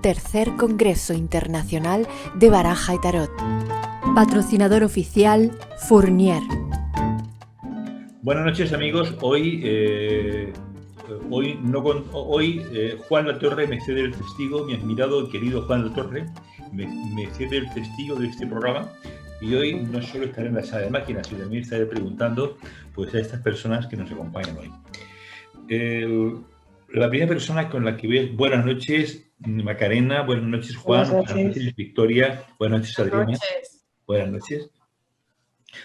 Tercer Congreso Internacional de Baraja y Tarot. Patrocinador oficial Fournier. Buenas noches, amigos. Hoy Juan Latorre me cede el testigo, mi admirado y querido Juan Latorre me cede el testigo de este programa, y hoy no solo estaré en la sala de máquinas, sino también estaré preguntando pues, a estas personas que nos acompañan hoy. La primera persona con la que voy, buenas noches Macarena, buenas noches Juan, buenas noches Victoria, buenas noches Adriana, buenas noches.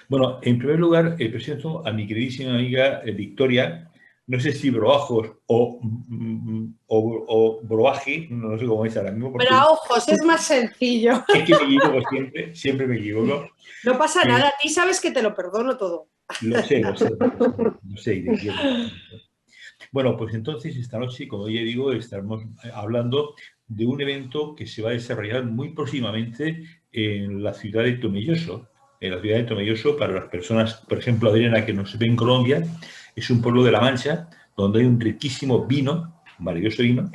Bueno, en primer lugar, presento a mi queridísima amiga Victoria, no sé si Broajos o Broaji, no sé cómo es ahora mismo. Pero a ojos, es más sencillo. Es que me equivoco siempre me equivoco. No pasa nada, a ti sabes que te lo perdono todo. Lo sé, y de quién. Bueno, pues entonces esta noche, como ya digo, estaremos hablando de un evento que se va a desarrollar muy próximamente en la ciudad de Tomelloso. En la ciudad de Tomelloso, para las personas, por ejemplo, Adriana, que nos ve en Colombia, es un pueblo de La Mancha, donde hay un riquísimo vino, un maravilloso vino,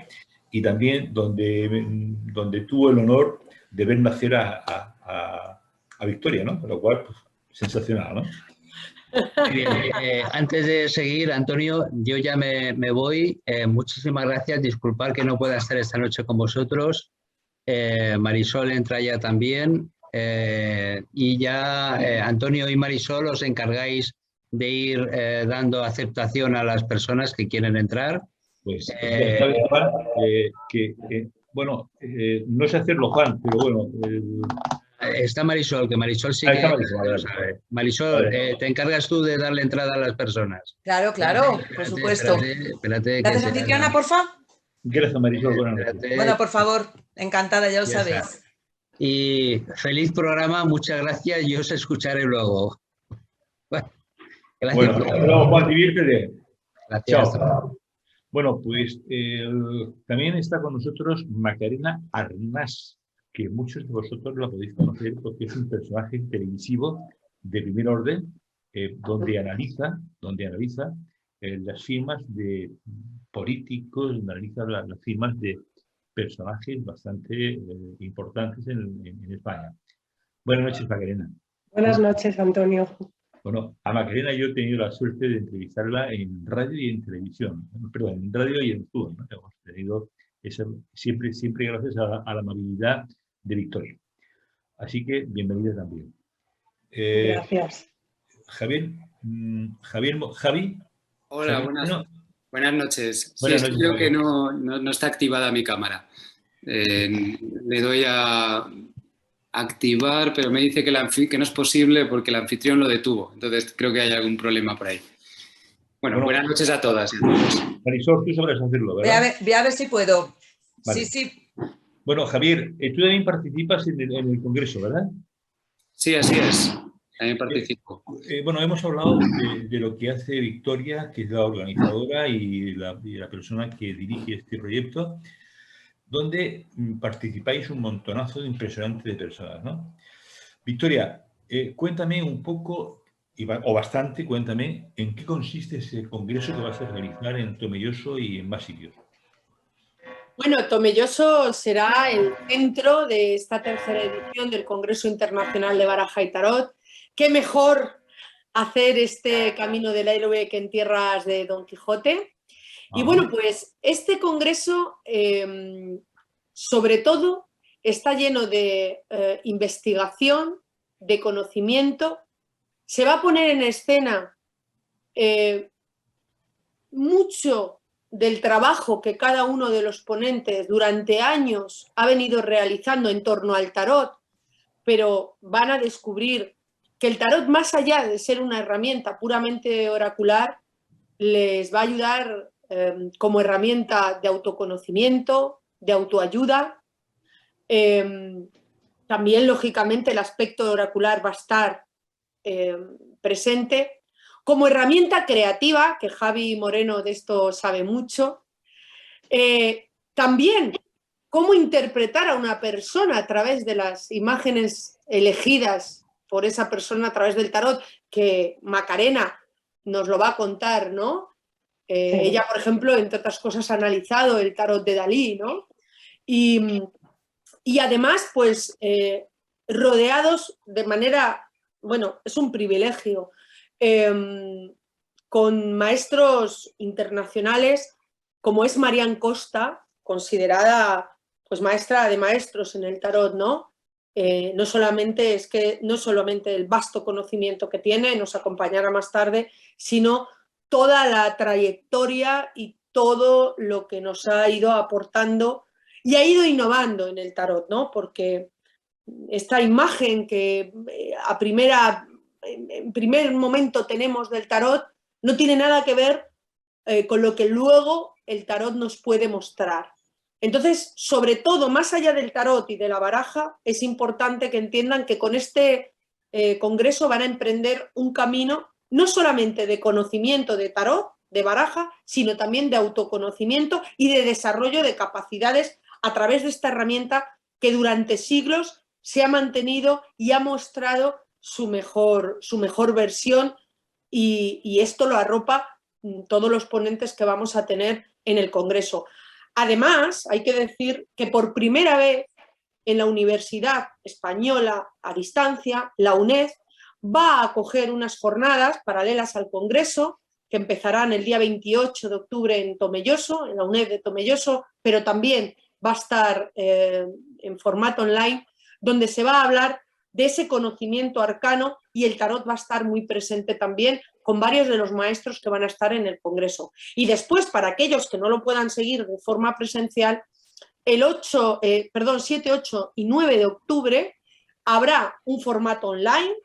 y también donde tuvo el honor de ver nacer a Victoria, ¿no? Con lo cual, pues, sensacional, ¿no? Bien, antes de seguir, Antonio, yo ya me voy. Muchísimas gracias. Disculpad que no pueda estar esta noche con vosotros. Marisol entra ya también. Y ya Antonio y Marisol os encargáis de ir dando aceptación a las personas que quieren entrar. Pues ya sabes, Juan, no sé hacerlo, Juan, pero bueno... Está Marisol, que Marisol sí que lo sabe. Marisol, ¿te encargas tú de darle entrada a las personas? Claro, por supuesto. Espérate, gracias, anfitriona, porfa. Gracias, Marisol. Bueno, por favor, encantada, ya lo sabéis. Está. Y feliz programa, muchas gracias, yo os escucharé luego. Bueno, gracias. Bueno, Juan, diviértete. Gracias. Chao. Bueno, pues también está con nosotros Macarena Arnaz, que muchos de vosotros la podéis conocer porque es un personaje televisivo de primer orden, donde analiza las firmas de políticos, analiza las firmas de personajes bastante importantes en España. Buenas noches, Macarena. Buenas noches, Antonio. Bueno, a Macarena yo he tenido la suerte de entrevistarla en radio y en televisión, perdón, en radio y en YouTube, ¿no? Hemos tenido siempre gracias a la amabilidad de Victoria. Así que bienvenida también. Gracias. Javi. Hola, buenas noches. Buenas noches, creo que no está activada mi cámara. Le doy a activar, pero me dice que no es posible porque el anfitrión lo detuvo. Entonces creo que hay algún problema por ahí. Bueno, buenas noches a todas. Marisol, tú sabrás hacerlo, ¿verdad? Voy a ver si puedo. Vale. Sí. Bueno, Javier, tú también participas en el Congreso, ¿verdad? Sí, así es. También participo. Bueno, hemos hablado de lo que hace Victoria, que es la organizadora y la persona que dirige este proyecto, donde participáis un montonazo impresionante de personas, ¿no? Victoria, cuéntame un poco, o bastante, cuéntame, ¿en qué consiste ese congreso que vas a realizar en Tomelloso y en más sitios? Bueno, Tomelloso será el centro de esta tercera edición del Congreso Internacional de Baraja y Tarot. ¿Qué mejor hacer este camino del héroe que en tierras de Don Quijote? Y bueno, pues este congreso, sobre todo, está lleno de investigación, de conocimiento. Se va a poner en escena mucho del trabajo que cada uno de los ponentes durante años ha venido realizando en torno al tarot, pero van a descubrir que el tarot, más allá de ser una herramienta puramente oracular, les va a ayudar como herramienta de autoconocimiento, de autoayuda. También, lógicamente, el aspecto oracular va a estar presente. Como herramienta creativa, que Javi Moreno de esto sabe mucho. También cómo interpretar a una persona a través de las imágenes elegidas por esa persona a través del tarot, que Macarena nos lo va a contar, ¿no? Ella, por ejemplo, entre otras cosas, ha analizado el tarot de Dalí, ¿no? Y y además, pues, rodeados de manera, bueno, es un privilegio, con maestros internacionales como es Marian Costa, considerada pues maestra de maestros en el tarot, ¿no? No solamente el vasto conocimiento que tiene, nos acompañará más tarde, sino toda la trayectoria y todo lo que nos ha ido aportando y ha ido innovando en el tarot, ¿no? Porque esta imagen que en primer momento tenemos del tarot no tiene nada que ver con lo que luego el tarot nos puede mostrar. Entonces, sobre todo, más allá del tarot y de la baraja, es importante que entiendan que con este congreso van a emprender un camino no solamente de conocimiento de tarot, de baraja, sino también de autoconocimiento y de desarrollo de capacidades a través de esta herramienta que durante siglos se ha mantenido y ha mostrado su mejor versión, y esto lo arropa todos los ponentes que vamos a tener en el Congreso. Además, hay que decir que por primera vez en la Universidad Española a Distancia, la UNED, va a acoger unas jornadas paralelas al Congreso que empezarán el día 28 de octubre en Tomelloso, en la UNED de Tomelloso, pero también va a estar en formato online, donde se va a hablar de ese conocimiento arcano, y el tarot va a estar muy presente también con varios de los maestros que van a estar en el Congreso. Y después, para aquellos que no lo puedan seguir de forma presencial, el 7, 8 y 9 de octubre habrá un formato online,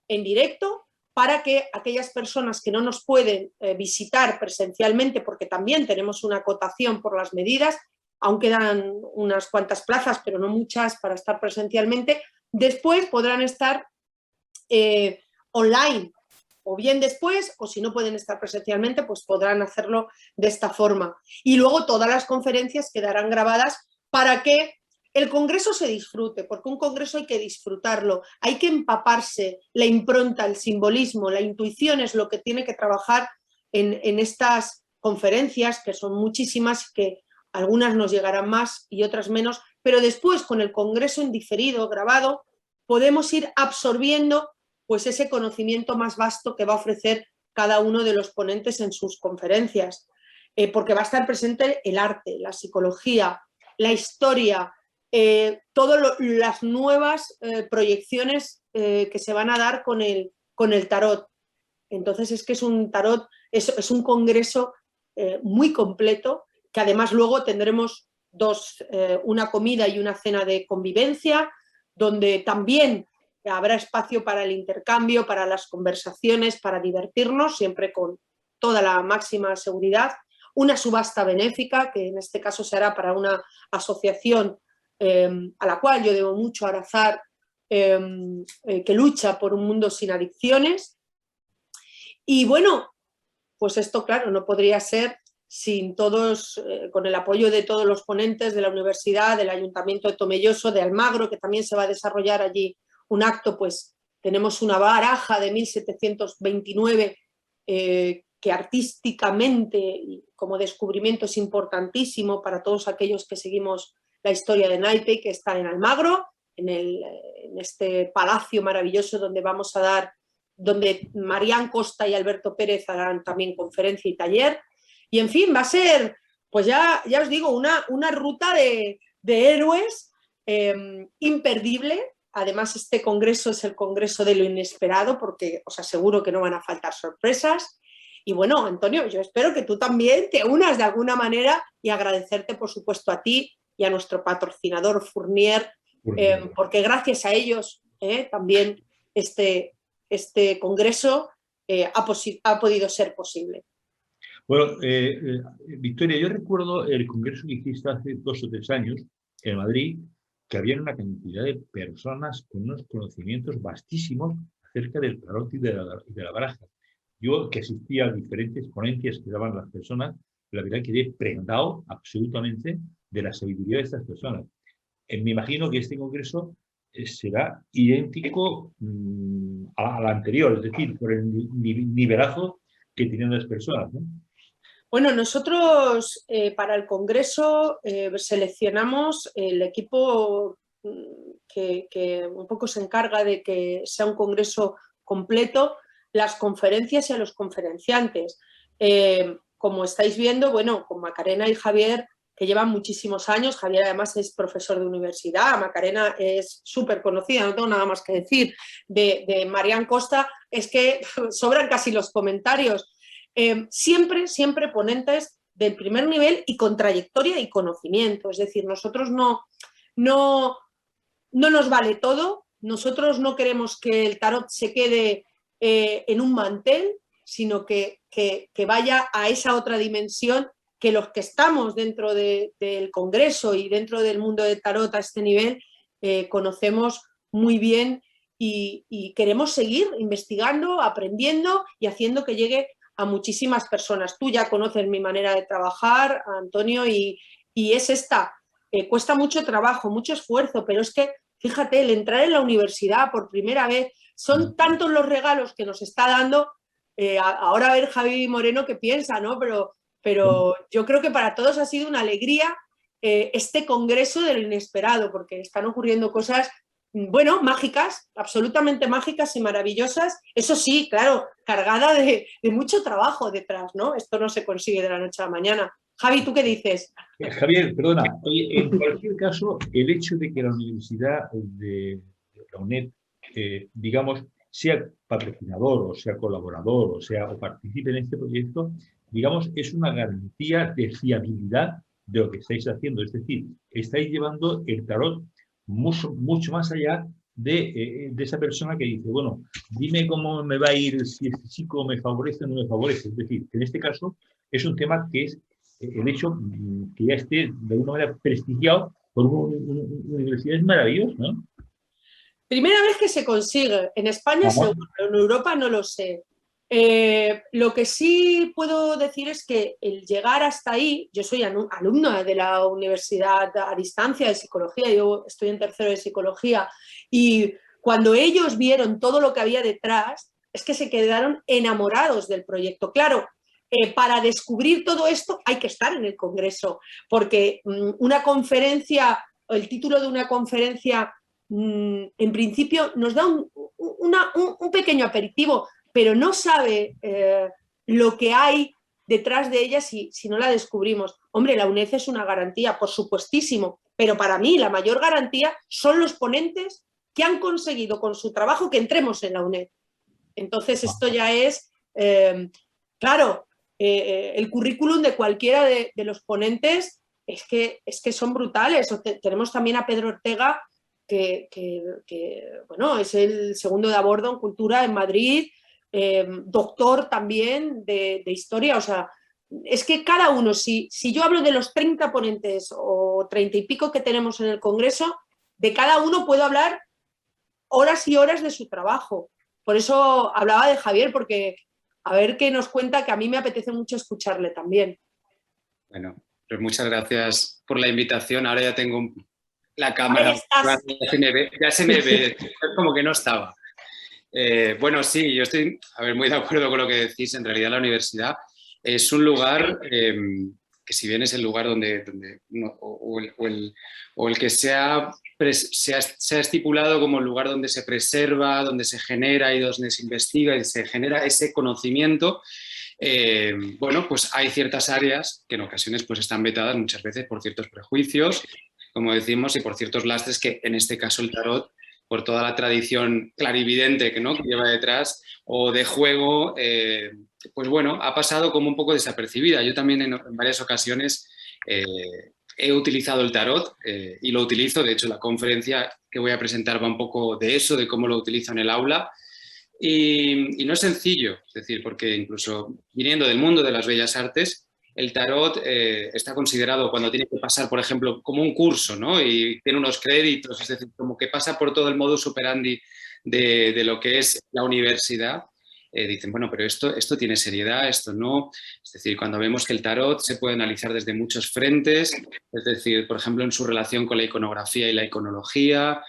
en directo, para que aquellas personas que no nos pueden visitar presencialmente, porque también tenemos una acotación por las medidas, aún quedan unas cuantas plazas, pero no muchas para estar presencialmente, después podrán estar online, o bien después, o si no pueden estar presencialmente, pues podrán hacerlo de esta forma. Y luego todas las conferencias quedarán grabadas para que el Congreso se disfrute, porque un Congreso hay que disfrutarlo, hay que empaparse, la impronta, el simbolismo, la intuición es lo que tiene que trabajar en estas conferencias, que son muchísimas, que algunas nos llegarán más y otras menos, pero después con el Congreso en diferido, grabado, podemos ir absorbiendo pues ese conocimiento más vasto que va a ofrecer cada uno de los ponentes en sus conferencias, porque va a estar presente el arte, la psicología, la historia, todas las nuevas proyecciones que se van a dar con el tarot. Entonces es que es un tarot, es un congreso muy completo, que además luego tendremos una comida y una cena de convivencia, donde también habrá espacio para el intercambio, para las conversaciones, para divertirnos, siempre con toda la máxima seguridad. Una subasta benéfica, que en este caso se hará para una asociación a la cual yo debo mucho abrazar, que lucha por un mundo sin adicciones. Y bueno, pues esto, claro, no podría ser sin todos, con el apoyo de todos los ponentes de la universidad, del Ayuntamiento de Tomelloso, de Almagro, que también se va a desarrollar allí un acto. Pues tenemos una baraja de 1729 que artísticamente y como descubrimiento es importantísimo para todos aquellos que seguimos la historia de naipe, que está en Almagro, en este palacio maravilloso donde vamos a dar, donde Marian Costa y Alberto Pérez harán también conferencia y taller. Y en fin, va a ser, pues ya os digo, una ruta de héroes imperdible. Además, este congreso es el congreso de lo inesperado, porque os aseguro que no van a faltar sorpresas. Y bueno, Antonio, yo espero que tú también te unas de alguna manera, y agradecerte, por supuesto, a ti y a nuestro patrocinador Fournier, porque gracias a ellos también este congreso ha podido ser posible. Bueno, Victoria, yo recuerdo el congreso que hiciste hace 2 o 3 años en Madrid, que había una cantidad de personas con unos conocimientos vastísimos acerca del tarot y de la baraja. Yo, que asistía a diferentes ponencias que daban las personas, la verdad quedé prendado absolutamente de la sabiduría de estas personas. Me imagino que este congreso será idéntico al anterior, es decir, por el nivelazo que tienen las personas, ¿no? Bueno, nosotros para el congreso seleccionamos el equipo que un poco se encarga de que sea un congreso completo, las conferencias y a los conferenciantes. Como estáis viendo, bueno, con Macarena y Javier, que llevan muchísimos años. Javier además es profesor de universidad, Macarena es súper conocida, no tengo nada más que decir. De Marian Costa es que sobran casi los comentarios. Siempre ponentes del primer nivel y con trayectoria y conocimiento. Es decir, nosotros no nos vale todo, nosotros no queremos que el tarot se quede en un mantel, sino que vaya a esa otra dimensión, que los que estamos dentro del Congreso y dentro del mundo del tarot a este nivel conocemos muy bien y queremos seguir investigando, aprendiendo y haciendo que llegue a muchísimas personas. Tú ya conoces mi manera de trabajar, Antonio, y es esta. Cuesta mucho trabajo, mucho esfuerzo, pero es que, fíjate, el entrar en la universidad por primera vez, son tantos los regalos que nos está dando. Ahora a ver Javi Moreno qué piensa, ¿no? Pero yo creo que para todos ha sido una alegría este congreso de lo inesperado, porque están ocurriendo cosas, bueno, mágicas, absolutamente mágicas y maravillosas. Eso sí, claro, cargada de mucho trabajo detrás, ¿no? Esto no se consigue de la noche a la mañana. Javi, ¿tú qué dices? Javier, perdona. Oye, en cualquier caso, el hecho de que la Universidad de la UNED, digamos, sea patrocinador o sea colaborador o participe en este proyecto, digamos, es una garantía de fiabilidad de lo que estáis haciendo. Es decir, estáis llevando el tarot mucho más allá de esa persona que dice, bueno, dime cómo me va a ir, si este chico me favorece o no me favorece. Es decir, en este caso es un tema que es el hecho que ya esté de alguna manera prestigiado por una universidad es maravilloso, ¿no? Primera vez que se consigue. En España seguro, en Europa no lo sé. Lo que sí puedo decir es que el llegar hasta ahí, yo soy alumna de la Universidad a Distancia de Psicología, yo estoy en tercero de Psicología, y cuando ellos vieron todo lo que había detrás, es que se quedaron enamorados del proyecto. Claro, para descubrir todo esto hay que estar en el Congreso, porque una conferencia, el título de una conferencia, en principio nos da un pequeño aperitivo, pero no sabe lo que hay detrás de ella si no la descubrimos. Hombre, la UNED es una garantía, por supuestísimo, pero para mí la mayor garantía son los ponentes que han conseguido con su trabajo que entremos en la UNED. Entonces esto ya es, claro, el currículum de cualquiera de los ponentes es que son brutales. Tenemos también a Pedro Ortega, que bueno, es el segundo de a bordo en Cultura en Madrid, doctor también de historia. O sea, es que cada uno, si yo hablo de los 30 ponentes o 30 y pico que tenemos en el Congreso, de cada uno puedo hablar horas y horas de su trabajo. Por eso hablaba de Javier, porque a ver qué nos cuenta, que a mí me apetece mucho escucharle también. Bueno, pues muchas gracias por la invitación. Ahora ya tengo la cámara, ya se me ve, es como que no estaba. Bueno, sí, yo estoy muy de acuerdo con lo que decís. En realidad la universidad es un lugar que, si bien es el lugar donde el que se ha estipulado como el lugar donde se preserva, donde se genera y donde se investiga y se genera ese conocimiento, bueno, pues hay ciertas áreas que en ocasiones pues están vetadas muchas veces por ciertos prejuicios, como decimos, y por ciertos lastres que en este caso el tarot, por toda la tradición clarividente que lleva detrás, o de juego, pues bueno, ha pasado como un poco desapercibida. Yo también en varias ocasiones he utilizado el tarot y lo utilizo. De hecho, la conferencia que voy a presentar va un poco de eso, de cómo lo utilizo en el aula. Y no es sencillo, es decir, porque incluso viniendo del mundo de las bellas artes, el tarot está considerado, cuando tiene que pasar, por ejemplo, como un curso, ¿no? Y tiene unos créditos, es decir, como que pasa por todo el modus operandi de lo que es la universidad. Dicen, bueno, pero esto tiene seriedad, esto no. Es decir, cuando vemos que el tarot se puede analizar desde muchos frentes, es decir, por ejemplo, en su relación con la iconografía y la iconología,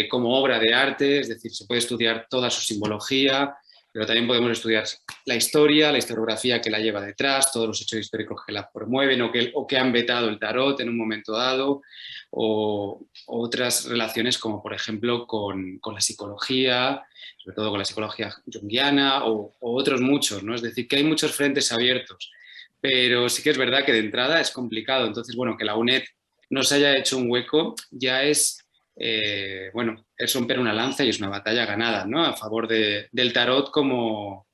como obra de arte, es decir, se puede estudiar toda su simbología, pero también podemos estudiar la historia, la historiografía que la lleva detrás, todos los hechos históricos que la promueven o que han vetado el tarot en un momento dado, o otras relaciones como por ejemplo con la psicología, sobre todo con la psicología junguiana o otros muchos, ¿no? Es decir, que hay muchos frentes abiertos, pero sí que es verdad que de entrada es complicado. Entonces, bueno, que la UNED nos haya hecho un hueco ya es, bueno, es romper una lanza y es una batalla ganada, ¿no? A favor del tarot como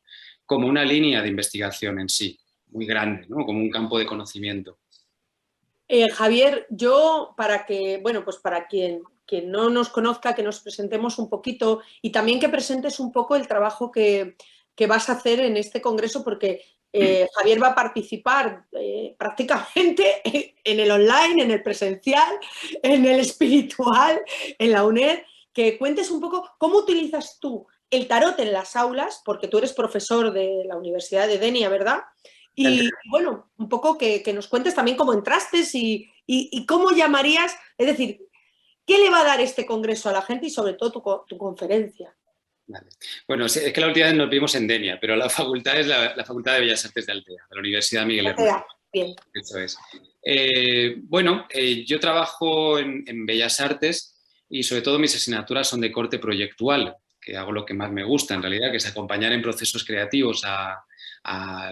una línea de investigación en sí, muy grande, ¿no? Como un campo de conocimiento. Javier, yo para que, bueno, pues para quien no nos conozca, que nos presentemos un poquito y también que presentes un poco el trabajo que vas a hacer en este congreso, porque Javier va a participar prácticamente en el online, en el presencial, en el espiritual, en la UNED, que cuentes un poco cómo utilizas tú el tarot en las aulas, porque tú eres profesor de la Universidad de Denia, ¿verdad? Y bueno, un poco que nos cuentes también cómo entraste y cómo llamarías, es decir, ¿qué le va a dar este congreso a la gente y sobre todo tu conferencia? Vale. Bueno, es que la última vez nos vimos en Denia, pero la facultad es la Facultad de Bellas Artes de Altea, de la Universidad Miguel Hernández. Bien. Eso es. Bueno, yo trabajo en Bellas Artes y sobre todo mis asignaturas son de corte proyectual, que hago lo que más me gusta en realidad, que es acompañar en procesos creativos a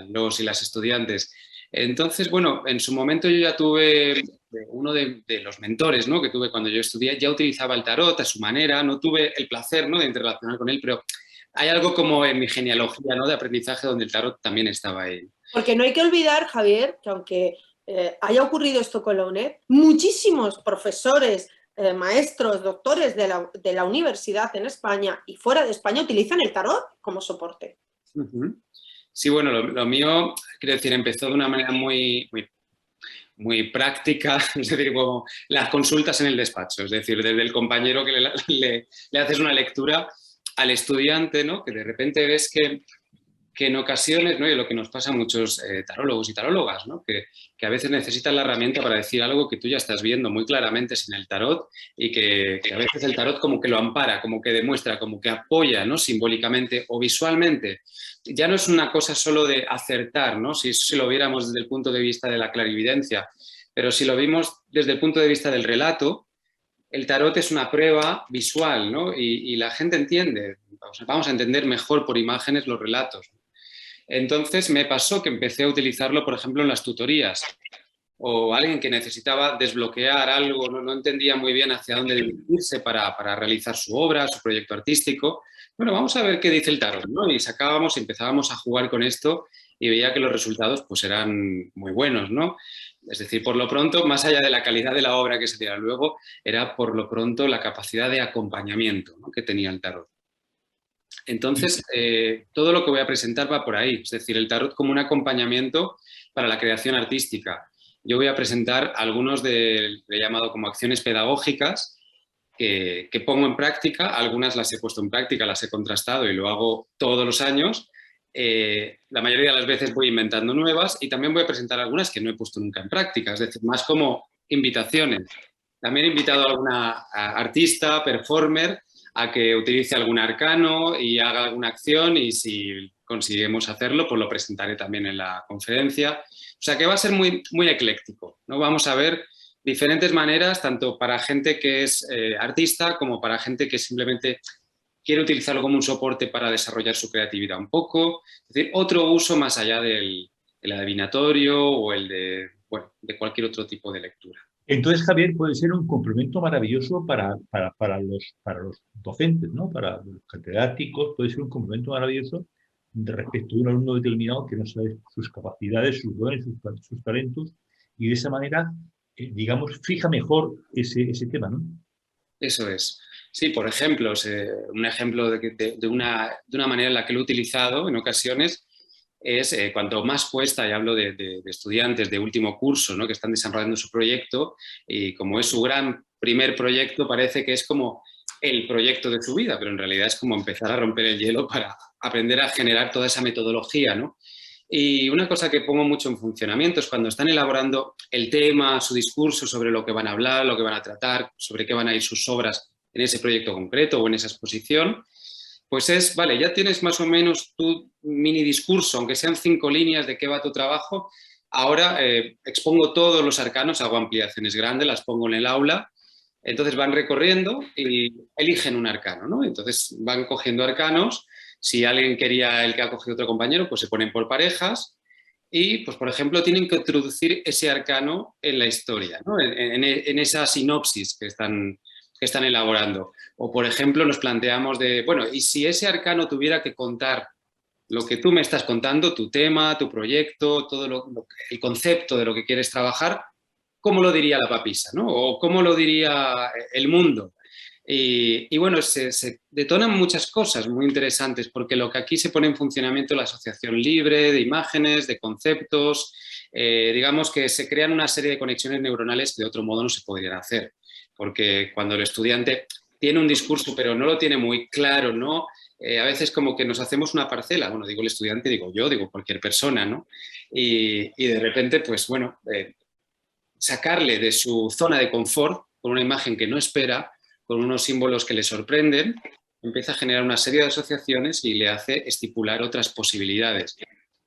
los y las estudiantes. Entonces, bueno, en su momento yo ya tuve uno de los mentores, ¿no?, que tuve cuando yo estudié, ya utilizaba el tarot a su manera, no tuve el placer, ¿no?, de interrelacionar con él, pero hay algo como en mi genealogía, ¿no?, de aprendizaje donde el tarot también estaba ahí. Porque no hay que olvidar, Javier, que aunque haya ocurrido esto con la UNED, muchísimos profesores, maestros, doctores de la universidad en España y fuera de España utilizan el tarot como soporte. Sí, bueno, lo mío, quiero decir, empezó de una manera muy práctica, es decir, como las consultas en el despacho, es decir, desde el compañero que le haces una lectura al estudiante, ¿no?, que de repente ves que en ocasiones, ¿no?, y lo que nos pasa a muchos tarólogos y tarólogas, ¿no?, que a veces necesitan la herramienta para decir algo que tú ya estás viendo muy claramente sin el tarot y que a veces el tarot como que lo ampara, como que demuestra, como que apoya, ¿no?, simbólicamente o visualmente. Ya no es una cosa solo de acertar, ¿no?, si lo viéramos desde el punto de vista de la clarividencia, pero si lo vimos desde el punto de vista del relato, el tarot es una prueba visual, ¿no?, y la gente entiende, vamos a entender mejor por imágenes los relatos. Entonces me pasó que empecé a utilizarlo, por ejemplo, en las tutorías, o alguien que necesitaba desbloquear algo, no entendía muy bien hacia dónde dirigirse para realizar su obra, su proyecto artístico. Bueno, vamos a ver qué dice el tarot, ¿no? Y empezábamos a jugar con esto y veía que los resultados pues eran muy buenos, ¿no? Es decir, por lo pronto, más allá de la calidad de la obra que se diera luego, era por lo pronto la capacidad de acompañamiento, ¿no?, que tenía el tarot. Entonces, todo lo que voy a presentar va por ahí, es decir, el tarot como un acompañamiento para la creación artística. Yo voy a presentar algunos le he llamado como acciones pedagógicas que pongo en práctica, algunas las he puesto en práctica, las he contrastado y lo hago todos los años. La mayoría de las veces voy inventando nuevas y también voy a presentar algunas que no he puesto nunca en práctica, es decir, más como invitaciones. También he invitado a alguna artista, performer, a que utilice algún arcano y haga alguna acción y si conseguimos hacerlo, pues lo presentaré también en la conferencia. O sea que va a ser muy, muy ecléctico, ¿no? Vamos a ver diferentes maneras, tanto para gente que es artista como para gente que simplemente quiere utilizarlo como un soporte para desarrollar su creatividad un poco. Es decir, otro uso más allá del adivinatorio o de cualquier otro tipo de lectura. Entonces, Javier, puede ser un complemento maravilloso para los docentes, ¿no? Para los catedráticos, puede ser un complemento maravilloso respecto a un alumno determinado que no sabe sus capacidades, sus dones, sus talentos, y de esa manera, digamos, fija mejor ese tema, ¿no? Eso es. Sí, por ejemplo, un ejemplo de una manera en la que lo he utilizado en ocasiones es cuanto más cuesta, y hablo de estudiantes de último curso, ¿no?, que están desarrollando su proyecto y como es su gran primer proyecto parece que es como el proyecto de su vida, pero en realidad es como empezar a romper el hielo para aprender a generar toda esa metodología, ¿no? Y una cosa que pongo mucho en funcionamiento es cuando están elaborando el tema, su discurso sobre lo que van a hablar, lo que van a tratar, sobre qué van a ir sus obras en ese proyecto concreto o en esa exposición, pues es, vale, ya tienes más o menos tu mini discurso, aunque sean 5 líneas de qué va tu trabajo. Ahora expongo todos los arcanos, hago ampliaciones grandes, las pongo en el aula. Entonces van recorriendo y eligen un arcano, ¿no? Entonces van cogiendo arcanos. Si alguien quería el que ha cogido otro compañero, pues se ponen por parejas y, pues por ejemplo, tienen que introducir ese arcano en la historia, ¿no? En esa sinopsis que están elaborando. O, por ejemplo, nos planteamos de, bueno, ¿y si ese arcano tuviera que contar lo que tú me estás contando, tu tema, tu proyecto, todo el concepto de lo que quieres trabajar, cómo lo diría la papisa, ¿no? O cómo lo diría el mundo? Y bueno, se detonan muchas cosas muy interesantes, porque lo que aquí se pone en funcionamiento es la asociación libre de imágenes, de conceptos, digamos que se crean una serie de conexiones neuronales que de otro modo no se podrían hacer, porque cuando el estudiante tiene un discurso pero no lo tiene muy claro, ¿no? A veces como que nos hacemos una parcela, bueno, digo el estudiante, digo yo, digo cualquier persona, ¿no? Y de repente, pues bueno, sacarle de su zona de confort con una imagen que no espera, con unos símbolos que le sorprenden, empieza a generar una serie de asociaciones y le hace estipular otras posibilidades.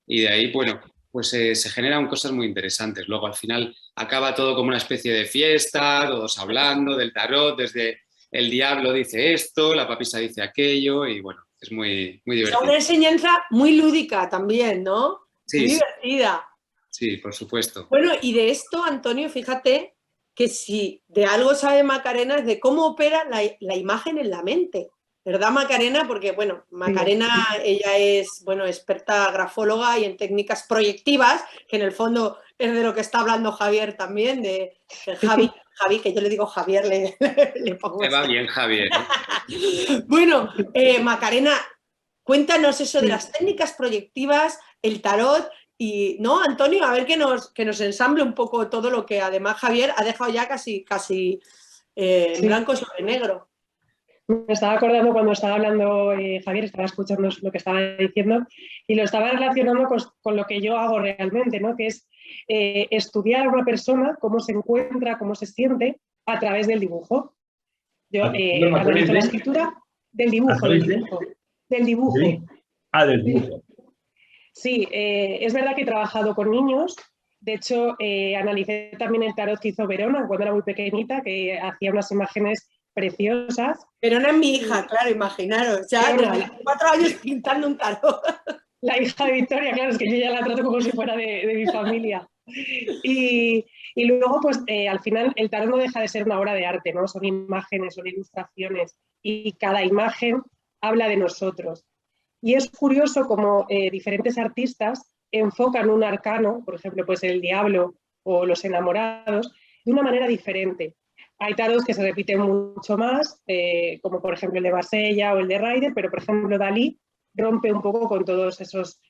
Y de ahí, bueno, pues se generan cosas muy interesantes. Luego al final acaba todo como una especie de fiesta, todos hablando del tarot, desde el diablo dice esto, la papisa dice aquello y bueno, es muy, muy divertido. Es una enseñanza muy lúdica también, ¿no? Sí, muy sí. divertida. Sí, por supuesto. Bueno, y de esto, Antonio, fíjate que si de algo sabe Macarena es de cómo opera la imagen en la mente. ¿Verdad, Macarena? Porque, bueno, Macarena, ella es, bueno, experta grafóloga y en técnicas proyectivas, que en el fondo es de lo que está hablando Javier también, de Javi, que yo le digo Javier, le pongo... Me va bien, Javier. Bueno, Macarena, cuéntanos eso de las técnicas proyectivas, el tarot, y, ¿no, Antonio? A ver que nos ensamble un poco todo lo que además Javier ha dejado ya casi en blanco sobre negro. Me estaba acordando cuando estaba hablando Javier, estaba escuchando lo que estaba diciendo y lo estaba relacionando con lo que yo hago realmente, ¿no? Que es estudiar a una persona, cómo se encuentra, cómo se siente a través del dibujo. Yo analizo la escritura del dibujo. Del dibujo. Del dibujo. Sí, es verdad que he trabajado con niños. De hecho, analicé también el tarot que hizo Verona cuando era muy pequeñita, que hacía unas imágenes preciosas. Verona es mi hija, claro, imaginaros. Ya desde 4 años pintando un tarot. La hija de Victoria, claro, es que yo ya la trato como si fuera de mi familia. Y luego, pues, al final, el tarot no deja de ser una obra de arte, ¿no? Son imágenes, son ilustraciones, y cada imagen habla de nosotros. Y es curioso cómo diferentes artistas enfocan un arcano, por ejemplo, pues el diablo o los enamorados, de una manera diferente. Hay tarots que se repiten mucho más, como por ejemplo el de Marsella o el de Rider, pero por ejemplo Dalí rompe un poco con todos esos,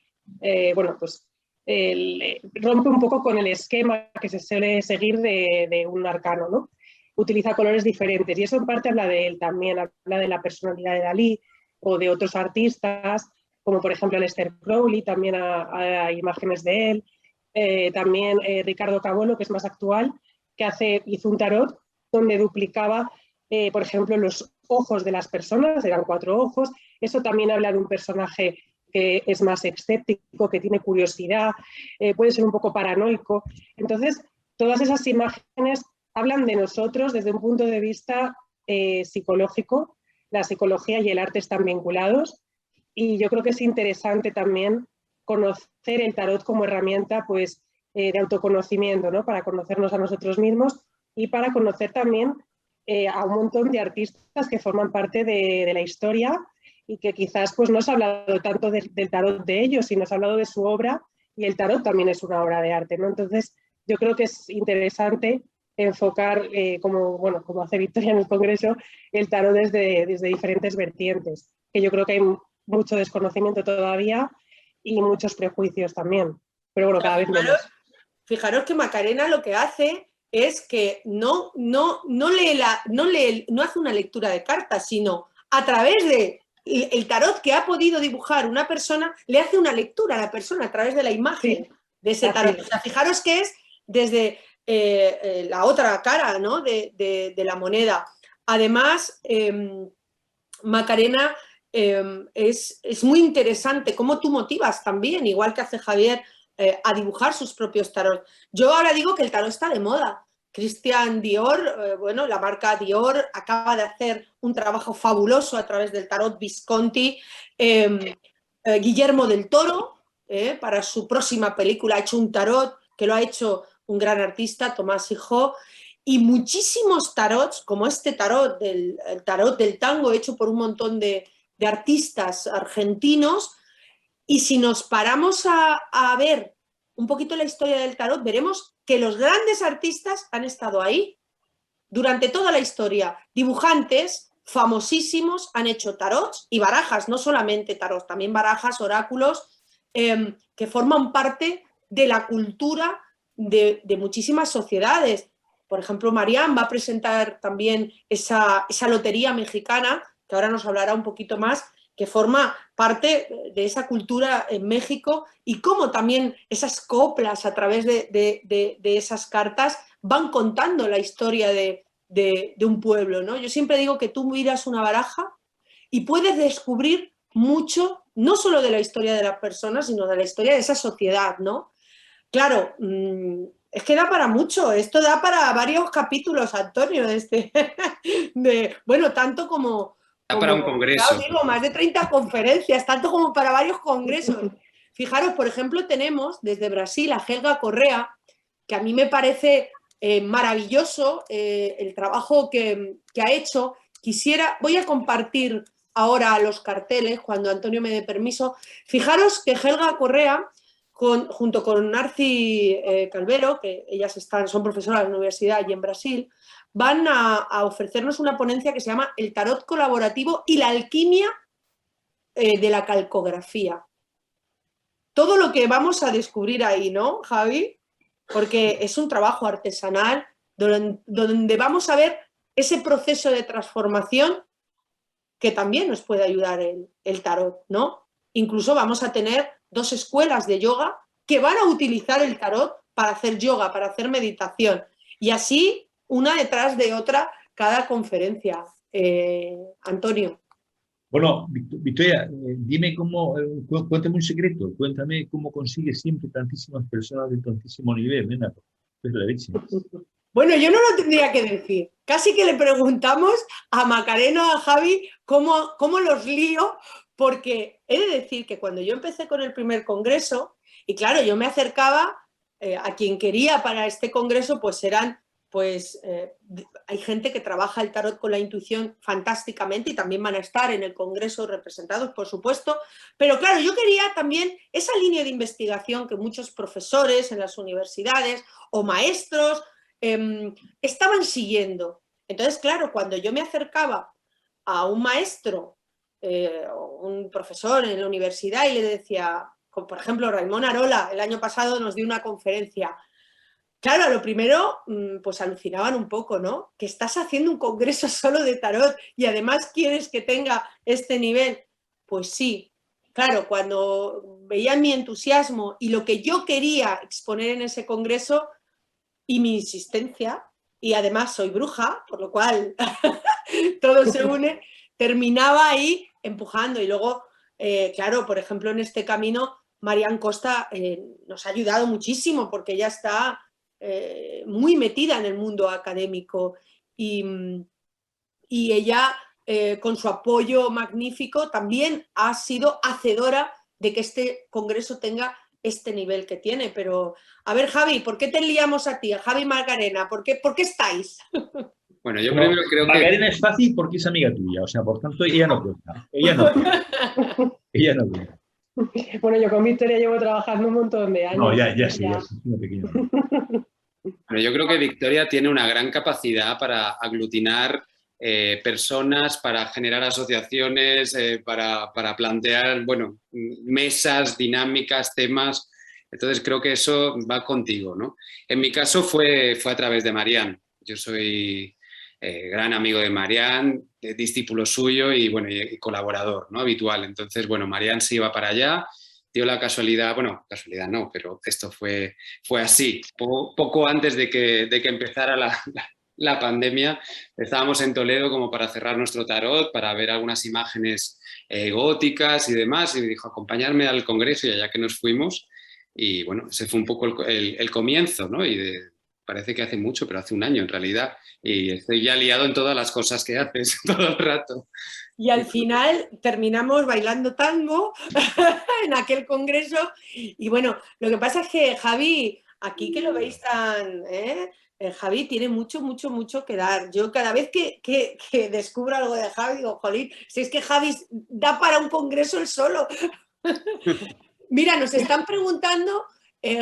bueno, pues rompe un poco con el esquema que se suele seguir de un arcano, ¿no? Utiliza colores diferentes y eso en parte habla de él también, habla de la personalidad de Dalí o de otros artistas, como por ejemplo Aleister Crowley, también hay imágenes de él, también Ricardo Cabolo, que es más actual, que hizo un tarot donde duplicaba, por ejemplo, los ojos de las personas, eran 4 ojos. Eso también habla de un personaje que es más escéptico, que tiene curiosidad, puede ser un poco paranoico. Entonces, todas esas imágenes hablan de nosotros desde un punto de vista psicológico. La psicología y el arte están vinculados y yo creo que es interesante también conocer el tarot como herramienta, pues, de autoconocimiento, ¿no? Para conocernos a nosotros mismos y para conocer también a un montón de artistas que forman parte de la historia y que quizás pues, no se ha hablado tanto del tarot de ellos, sino se ha hablado de su obra, y el tarot también es una obra de arte, ¿no? Entonces, yo creo que es interesante enfocar, como hace Victoria en el Congreso, el tarot desde diferentes vertientes, que yo creo que hay mucho desconocimiento todavía y muchos prejuicios también, pero bueno, cada vez menos. Fijaros que Macarena lo que hace es que no hace una lectura de cartas, sino a través de el tarot que ha podido dibujar una persona, le hace una lectura a la persona a través de la imagen de ese tarot. O sea, fijaros que es desde la otra cara, ¿no? de la moneda. Además, Macarena es muy interesante cómo tú motivas también, igual que hace Javier, a dibujar sus propios tarot. Yo ahora digo que el tarot está de moda. Christian Dior, bueno, la marca Dior acaba de hacer un trabajo fabuloso a través del tarot Visconti. Guillermo del Toro, para su próxima película, ha hecho un tarot que lo ha hecho un gran artista, Tomás Hijo, y muchísimos tarots, como este tarot, el tarot del tango, hecho por un montón de artistas argentinos. Y si nos paramos a ver un poquito la historia del tarot, veremos que los grandes artistas han estado ahí durante toda la historia. Dibujantes famosísimos han hecho tarots y barajas, no solamente tarots, también barajas, oráculos, que forman parte de la cultura de muchísimas sociedades. Por ejemplo, Marian va a presentar también esa lotería mexicana, que ahora nos hablará un poquito más, que forma parte de esa cultura en México, y cómo también esas coplas a través de esas cartas van contando la historia de un pueblo, ¿no? Yo siempre digo que tú miras una baraja y puedes descubrir mucho, no solo de la historia de la persona, sino de la historia de esa sociedad, ¿no? Claro, es que da para mucho, esto da para varios capítulos, Antonio, bueno, tanto como... para un congreso. Ya digo, más de 30 conferencias, tanto como para varios congresos. Fijaros, por ejemplo, tenemos desde Brasil a Helga Correa, que a mí me parece maravilloso el trabajo que ha hecho. Voy a compartir ahora los carteles cuando Antonio me dé permiso. Fijaros que Helga Correa, junto con Narci Calvero, que ellas son profesoras de la universidad allí en Brasil, van a ofrecernos una ponencia que se llama El tarot colaborativo y la alquimia de la calcografía. Todo lo que vamos a descubrir ahí, ¿no, Javi? Porque es un trabajo artesanal donde vamos a ver ese proceso de transformación que también nos puede ayudar el tarot, ¿no? Incluso vamos a tener 2 escuelas de yoga que van a utilizar el tarot para hacer yoga, para hacer meditación. Y así, una detrás de otra, cada conferencia. Antonio. Bueno, Victoria, dime cuéntame un secreto, cuéntame cómo consigues siempre tantísimas personas de tantísimo nivel, nena. Es la leche. Bueno, yo no lo tendría que decir. Casi que le preguntamos a Macarena, a Javi, cómo los lío, porque he de decir que cuando yo empecé con el primer congreso, y claro, yo me acercaba a quien quería para este congreso, pues hay gente que trabaja el tarot con la intuición fantásticamente y también van a estar en el congreso representados, por supuesto, pero claro, yo quería también esa línea de investigación que muchos profesores en las universidades o maestros estaban siguiendo. Entonces, claro, cuando yo me acercaba a un maestro o un profesor en la universidad y le decía, como por ejemplo Raimon Arola, el año pasado nos dio una conferencia. Claro, a lo primero, pues alucinaban un poco, ¿no? Que estás haciendo un congreso solo de tarot y además quieres que tenga este nivel. Pues sí, claro, cuando veían mi entusiasmo y lo que yo quería exponer en ese congreso y mi insistencia, y además soy bruja, por lo cual todo se une, terminaba ahí empujando. Y luego, claro, por ejemplo, en este camino, Marian Costa nos ha ayudado muchísimo porque ella está... muy metida en el mundo académico y ella con su apoyo magnífico también ha sido hacedora de que este congreso tenga este nivel que tiene. Pero a ver, Javi, ¿por qué te liamos a ti, a Javi Macarena? ¿Por qué estáis? Bueno, yo primero creo que... Macarena es fácil porque es amiga tuya, o sea, por tanto, ella no cuenta. Ella no cuenta. Bueno, yo con Victoria llevo trabajando un montón de años. No, ya sí, una pequeña. Bueno, yo creo que Victoria tiene una gran capacidad para aglutinar personas, para generar asociaciones, para plantear, bueno, mesas, dinámicas, temas. Entonces creo que eso va contigo, ¿no? En mi caso fue a través de Marian. Yo soy gran amigo de Marian, discípulo suyo y, bueno, y colaborador, ¿no? Habitual. Entonces, bueno, Marian se iba para allá. Dio la casualidad, bueno, casualidad no, pero esto fue así. Poco antes de que empezara la pandemia, estábamos en Toledo como para cerrar nuestro tarot, para ver algunas imágenes góticas y demás, y me dijo acompañarme al congreso, y allá que nos fuimos, y bueno, ese fue un poco el comienzo, ¿no? Parece que hace mucho, pero hace un año en realidad, y estoy ya liado en todas las cosas que haces todo el rato. Y al final terminamos bailando tango en aquel congreso. Y bueno, lo que pasa es que Javi, aquí que lo veis tan... Javi tiene mucho, mucho, mucho que dar. Yo cada vez que descubro algo de Javi, digo, jolín, si es que Javi da para un congreso él solo. Mira, nos están preguntando,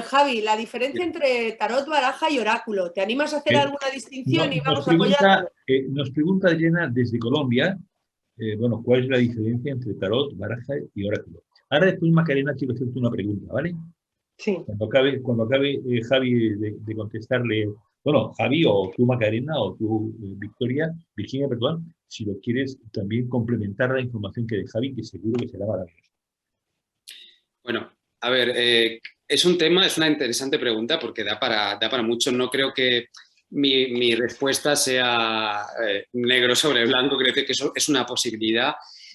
Javi, la diferencia entre tarot, baraja y oráculo. ¿Te animas a hacer alguna distinción y vamos a apoyarlo? Nos pregunta Elena desde Colombia, bueno, ¿cuál es la diferencia entre tarot, baraja y oráculo? Ahora después, Macarena, quiero hacerte una pregunta, ¿vale? Sí. Cuando acabe Javi de contestarle, bueno, Javi o tú, Macarena, o tú, Virginia, perdón, si lo quieres también complementar la información que de Javi, que seguro que será maravilloso. Bueno, a ver, es una interesante pregunta porque da para mucho. No creo que mi respuesta sea negro sobre blanco, creo que eso es una posibilidad.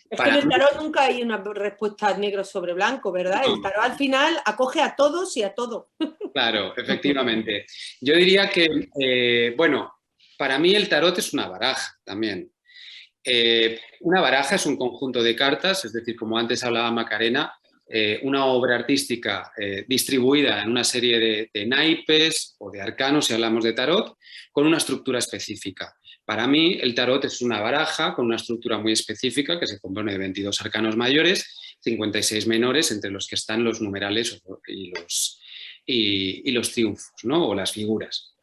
Es que en el tarot nunca hay una respuesta negro sobre blanco, ¿verdad? No. El tarot al final acoge a todos y a todo. Claro, efectivamente. Yo diría que, bueno, para mí el tarot es una baraja también. Una baraja es un conjunto de cartas, es decir, como antes hablaba Macarena, una obra artística distribuida en una serie de naipes o de arcanos, si hablamos de tarot, con una estructura específica. Para mí, el tarot es una baraja con una estructura muy específica que se compone de 22 arcanos mayores, 56 menores, entre los que están los numerales y los triunfos, ¿no? O las figuras.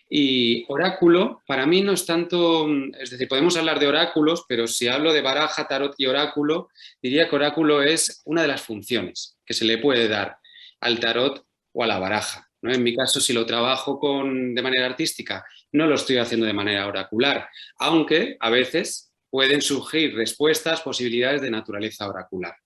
Y oráculo, para mí no es tanto, es decir, podemos hablar de oráculos, pero si hablo de baraja, tarot y oráculo, diría que oráculo es una de las funciones que se le puede dar al tarot o a la baraja, ¿no? En mi caso, si lo trabajo de manera artística, no lo estoy haciendo de manera oracular, aunque a veces pueden surgir respuestas, posibilidades de naturaleza oracular.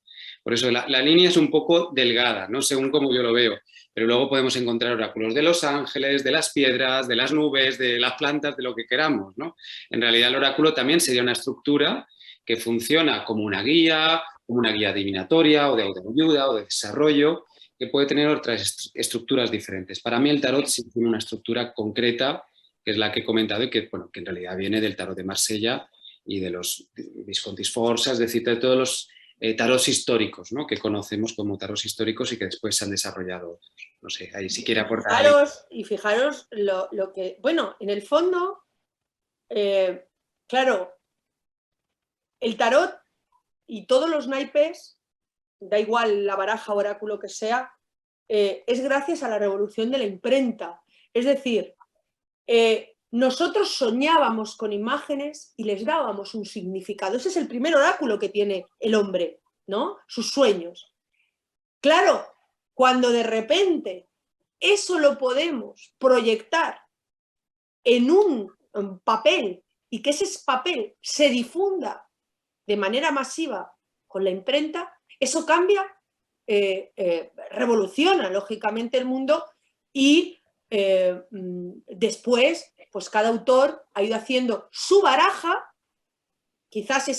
Por eso la línea es un poco delgada, ¿no? Según como yo lo veo. Pero luego podemos encontrar oráculos de los ángeles, de las piedras, de las nubes, de las plantas, de lo que queramos, ¿no? En realidad el oráculo también sería una estructura que funciona como una guía adivinatoria o de autoayuda o de desarrollo, que puede tener otras estructuras diferentes. Para mí el tarot sí tiene una estructura concreta, que es la que he comentado y que, bueno, que en realidad viene del tarot de Marsella y de los Visconti Sforza, es decir, de todos los tarots históricos, ¿no? Que conocemos como tarots históricos y que después se han desarrollado. No sé, ahí si quiere aportar. Fijaros lo que... Bueno, en el fondo, claro, el tarot y todos los naipes, da igual la baraja, oráculo que sea, es gracias a la revolución de la imprenta. Es decir, nosotros soñábamos con imágenes y les dábamos un significado. Ese es el primer oráculo que tiene el hombre, ¿no? Sus sueños. Claro, cuando de repente eso lo podemos proyectar en un papel y que ese papel se difunda de manera masiva con la imprenta, eso cambia, revoluciona lógicamente el mundo y después, pues cada autor ha ido haciendo su baraja, quizás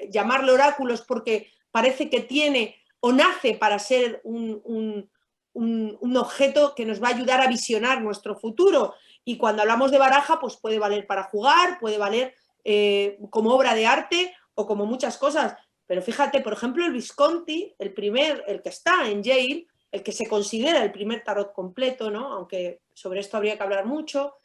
llamarlo oráculos porque parece que tiene o nace para ser un objeto que nos va a ayudar a visionar nuestro futuro. Y cuando hablamos de baraja, pues puede valer para jugar, puede valer como obra de arte o como muchas cosas. Pero fíjate, por ejemplo, el Visconti, el que está en Yale, el que se considera el primer tarot completo, ¿no? Aunque sobre esto habría que hablar mucho,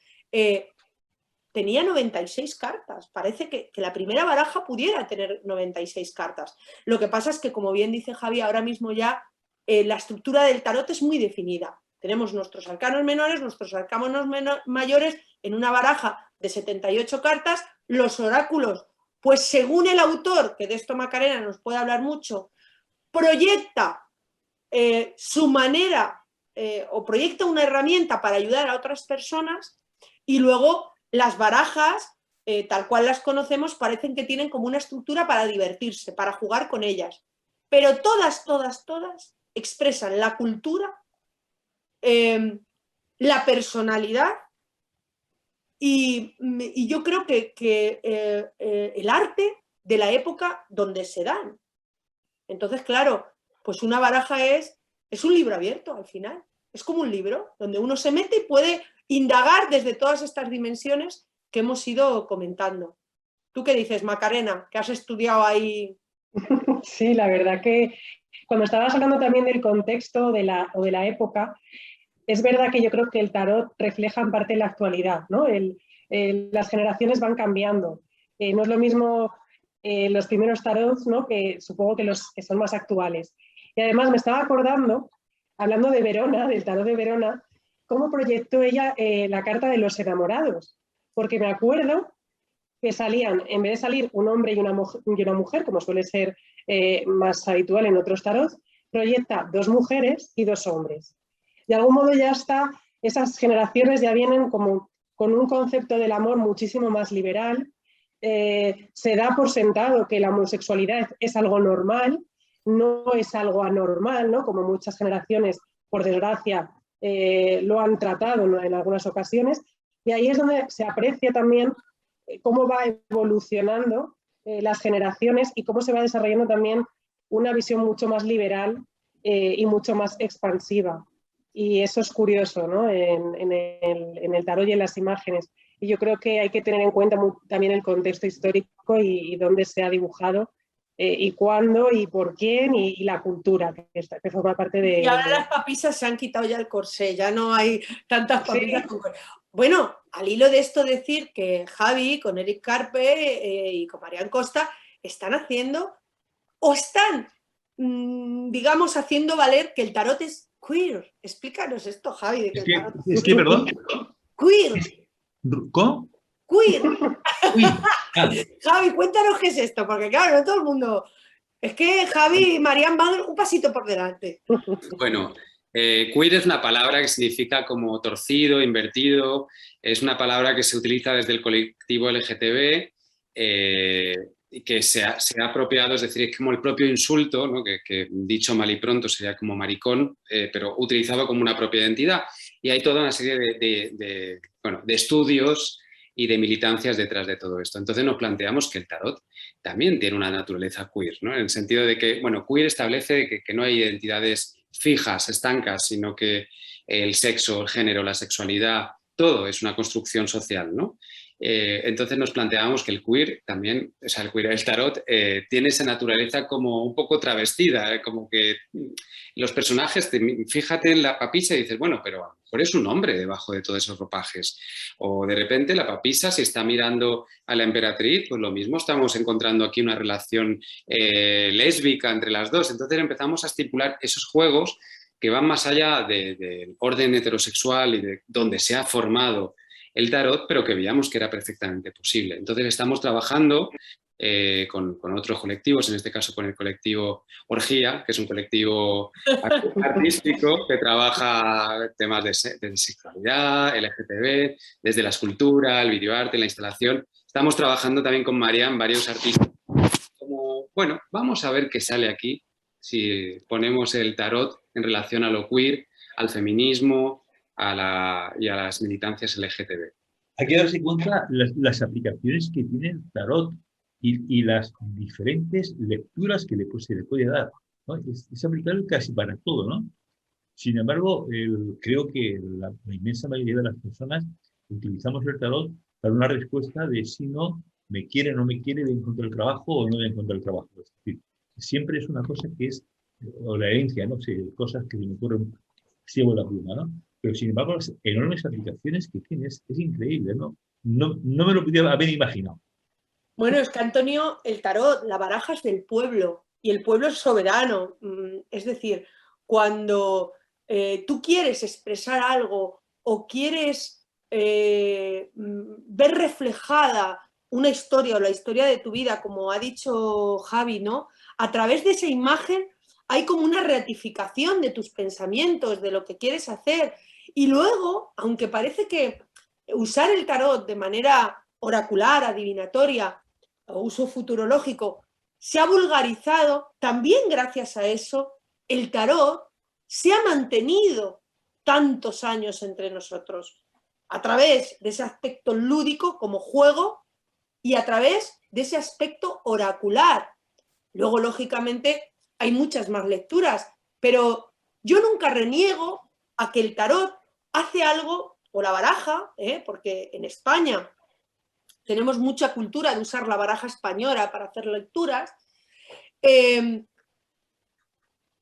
tenía 96 cartas. Parece que la primera baraja pudiera tener 96 cartas. Lo que pasa es que, como bien dice Javi, ahora mismo ya la estructura del tarot es muy definida. Tenemos nuestros arcanos menores, nuestros arcanos mayores en una baraja de 78 cartas. Los oráculos, pues según el autor, que de esto Macarena nos puede hablar mucho, proyecta su manera o proyecta una herramienta para ayudar a otras personas y luego las barajas, tal cual las conocemos, parecen que tienen como una estructura para divertirse, para jugar con ellas. Pero todas expresan la cultura, la personalidad Y yo creo que el arte de la época donde se dan. Entonces, claro, pues una baraja es un libro abierto al final. Es como un libro donde uno se mete y puede indagar desde todas estas dimensiones que hemos ido comentando. ¿Tú qué dices, Macarena, que has estudiado ahí? Sí, la verdad que cuando estabas hablando también del contexto o de la época, es verdad que yo creo que el tarot refleja en parte la actualidad, ¿no? Las generaciones van cambiando. No es lo mismo los primeros tarots, ¿no? Que supongo que los que son más actuales. Y además me estaba acordando, hablando de Verona, del tarot de Verona, cómo proyectó ella la carta de los enamorados. Porque me acuerdo que salían, en vez de salir un hombre y una mujer, como suele ser más habitual en otros tarots, proyecta 2 mujeres y 2 hombres. De algún modo ya está, esas generaciones ya vienen como con un concepto del amor muchísimo más liberal. Se da por sentado que la homosexualidad es algo normal, no es algo anormal, ¿no? Como muchas generaciones, por desgracia, lo han tratado, ¿no? En algunas ocasiones. Y ahí es donde se aprecia también cómo va evolucionando las generaciones y cómo se va desarrollando también una visión mucho más liberal y mucho más expansiva. Y eso es curioso, ¿no? en el tarot y en las imágenes. Y yo creo que hay que tener en cuenta también el contexto histórico y dónde se ha dibujado y cuándo y por quién y la cultura que forma parte de... Y ahora las papisas se han quitado ya el corsé, ya no hay tantas papisas con corsé. Bueno, al hilo de esto decir que Javi con Eric Carpe y con Marian Costa están haciendo o están, digamos, haciendo valer que el tarot es queer. Explícanos esto, Javi. De que el tarot es que, perdón. Queer. ¿Cómo? Queer. Ah. Javi, cuéntanos qué es esto, porque claro, no todo el mundo... Es que Javi y Marian van un pasito por delante. Bueno, queer es una palabra que significa como torcido, invertido. Es una palabra que se utiliza desde el colectivo LGTB y que se ha apropiado, es decir, es como el propio insulto, ¿no? que dicho mal y pronto sería como maricón, pero utilizado como una propia identidad. Y hay toda una serie de estudios y de militancias detrás de todo esto. Entonces nos planteamos que el tarot también tiene una naturaleza queer, ¿no? En el sentido de que, bueno, queer establece que no hay identidades fijas, estancas, sino que el sexo, el género, la sexualidad, todo es una construcción social, ¿no? Entonces nos planteábamos que el queer también, o sea, el tarot tiene esa naturaleza como un poco travestida, como que los personajes, fíjate en la papisa y dices, bueno, pero a lo mejor es un hombre debajo de todos esos ropajes. O de repente la papisa, si está mirando a la emperatriz, pues lo mismo estamos encontrando aquí una relación lésbica entre las dos. Entonces empezamos a estipular esos juegos que van más allá del orden heterosexual y de donde se ha formado el tarot, pero que veíamos que era perfectamente posible. Entonces estamos trabajando con otros colectivos, en este caso con el colectivo Orgía, que es un colectivo artístico que trabaja temas de sexualidad, LGTB, desde la escultura, el videoarte, la instalación. Estamos trabajando también con Marian, varios artistas, como, bueno, vamos a ver qué sale aquí si ponemos el tarot en relación a lo queer, al feminismo y a las militancias LGTB. Hay que darse cuenta las aplicaciones que tiene el tarot y las diferentes lecturas que se le puede dar, ¿no? Es aplicable casi para todo, ¿no? Sin embargo, creo que la inmensa mayoría de las personas utilizamos el tarot para una respuesta de si no me quiere, no me quiere, de encontrar el trabajo o no de encontrar el trabajo. Es decir, siempre es una cosa que es, o la herencia, no sé, cosas que me ocurren, ciego la pluma, ¿no? Pero sin embargo, las enormes aplicaciones que tiene es increíble, ¿no? No me lo podía haber imaginado. Bueno, es que Antonio, el tarot, la baraja es del pueblo y el pueblo es soberano. Es decir, cuando tú quieres expresar algo o quieres ver reflejada una historia o la historia de tu vida, como ha dicho Javi, ¿no? A través de esa imagen hay como una ratificación de tus pensamientos, de lo que quieres hacer. Y luego, aunque parece que usar el tarot de manera oracular, adivinatoria o uso futurológico se ha vulgarizado, también gracias a eso el tarot se ha mantenido tantos años entre nosotros. a través de ese aspecto lúdico como juego y a través de ese aspecto oracular. Luego, lógicamente, hay muchas más lecturas, pero yo nunca reniego a que el tarot hace algo, o la baraja, porque en España tenemos mucha cultura de usar la baraja española para hacer lecturas,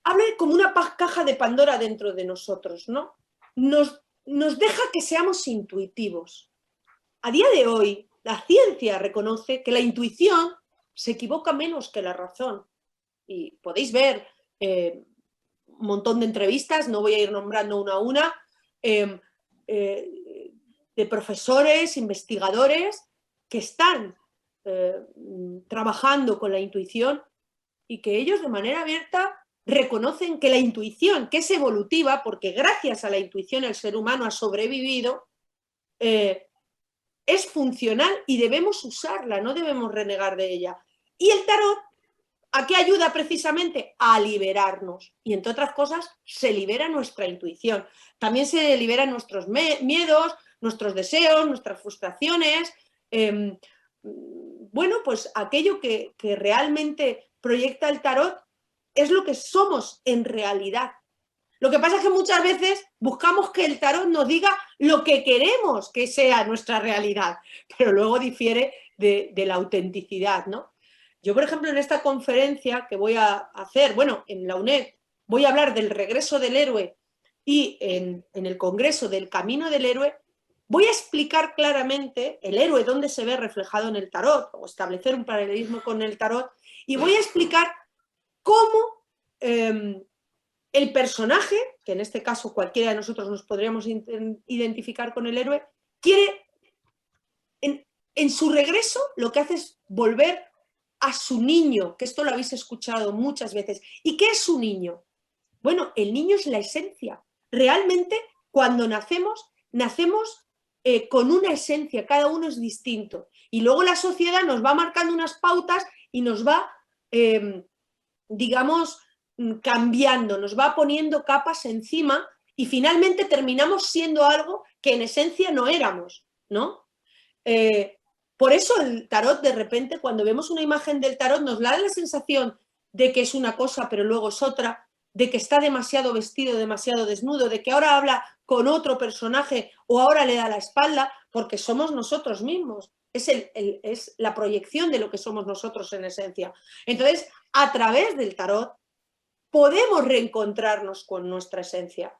hable como una caja de Pandora dentro de nosotros, ¿no? Nos deja que seamos intuitivos. A día de hoy, la ciencia reconoce que la intuición se equivoca menos que la razón. Y podéis ver un montón de entrevistas, no voy a ir nombrando una a una, de profesores, investigadores que están trabajando con la intuición y que ellos de manera abierta reconocen que la intuición, que es evolutiva, porque gracias a la intuición el ser humano ha sobrevivido, es funcional y debemos usarla, no debemos renegar de ella. Y el tarot, ¿a qué ayuda precisamente? A liberarnos. Y entre otras cosas, se libera nuestra intuición. También se liberan nuestros miedos, nuestros deseos, nuestras frustraciones. Bueno, pues aquello que realmente proyecta el tarot es lo que somos en realidad. Lo que pasa es que muchas veces buscamos que el tarot nos diga lo que queremos que sea nuestra realidad, pero luego difiere de la autenticidad, ¿no? Yo, por ejemplo, en esta conferencia que voy a hacer, bueno, en la UNED, voy a hablar del regreso del héroe y en el Congreso del Camino del Héroe, voy a explicar claramente el héroe dónde se ve reflejado en el tarot, o establecer un paralelismo con el tarot, y voy a explicar cómo el personaje, que en este caso cualquiera de nosotros nos podríamos identificar con el héroe, quiere, en su regreso, lo que hace es volver a su niño, que esto lo habéis escuchado muchas veces. ¿Y qué es su niño? Bueno, el niño es la esencia. Realmente, cuando nacemos con una esencia, cada uno es distinto. Y luego la sociedad nos va marcando unas pautas y nos va, digamos, cambiando, nos va poniendo capas encima y finalmente terminamos siendo algo que en esencia no éramos, ¿no? Por eso el tarot, de repente, cuando vemos una imagen del tarot, nos da la sensación de que es una cosa, pero luego es otra, de que está demasiado vestido, demasiado desnudo, de que ahora habla con otro personaje o ahora le da la espalda, porque somos nosotros mismos. Es la proyección de lo que somos nosotros en esencia. Entonces, a través del tarot, podemos reencontrarnos con nuestra esencia.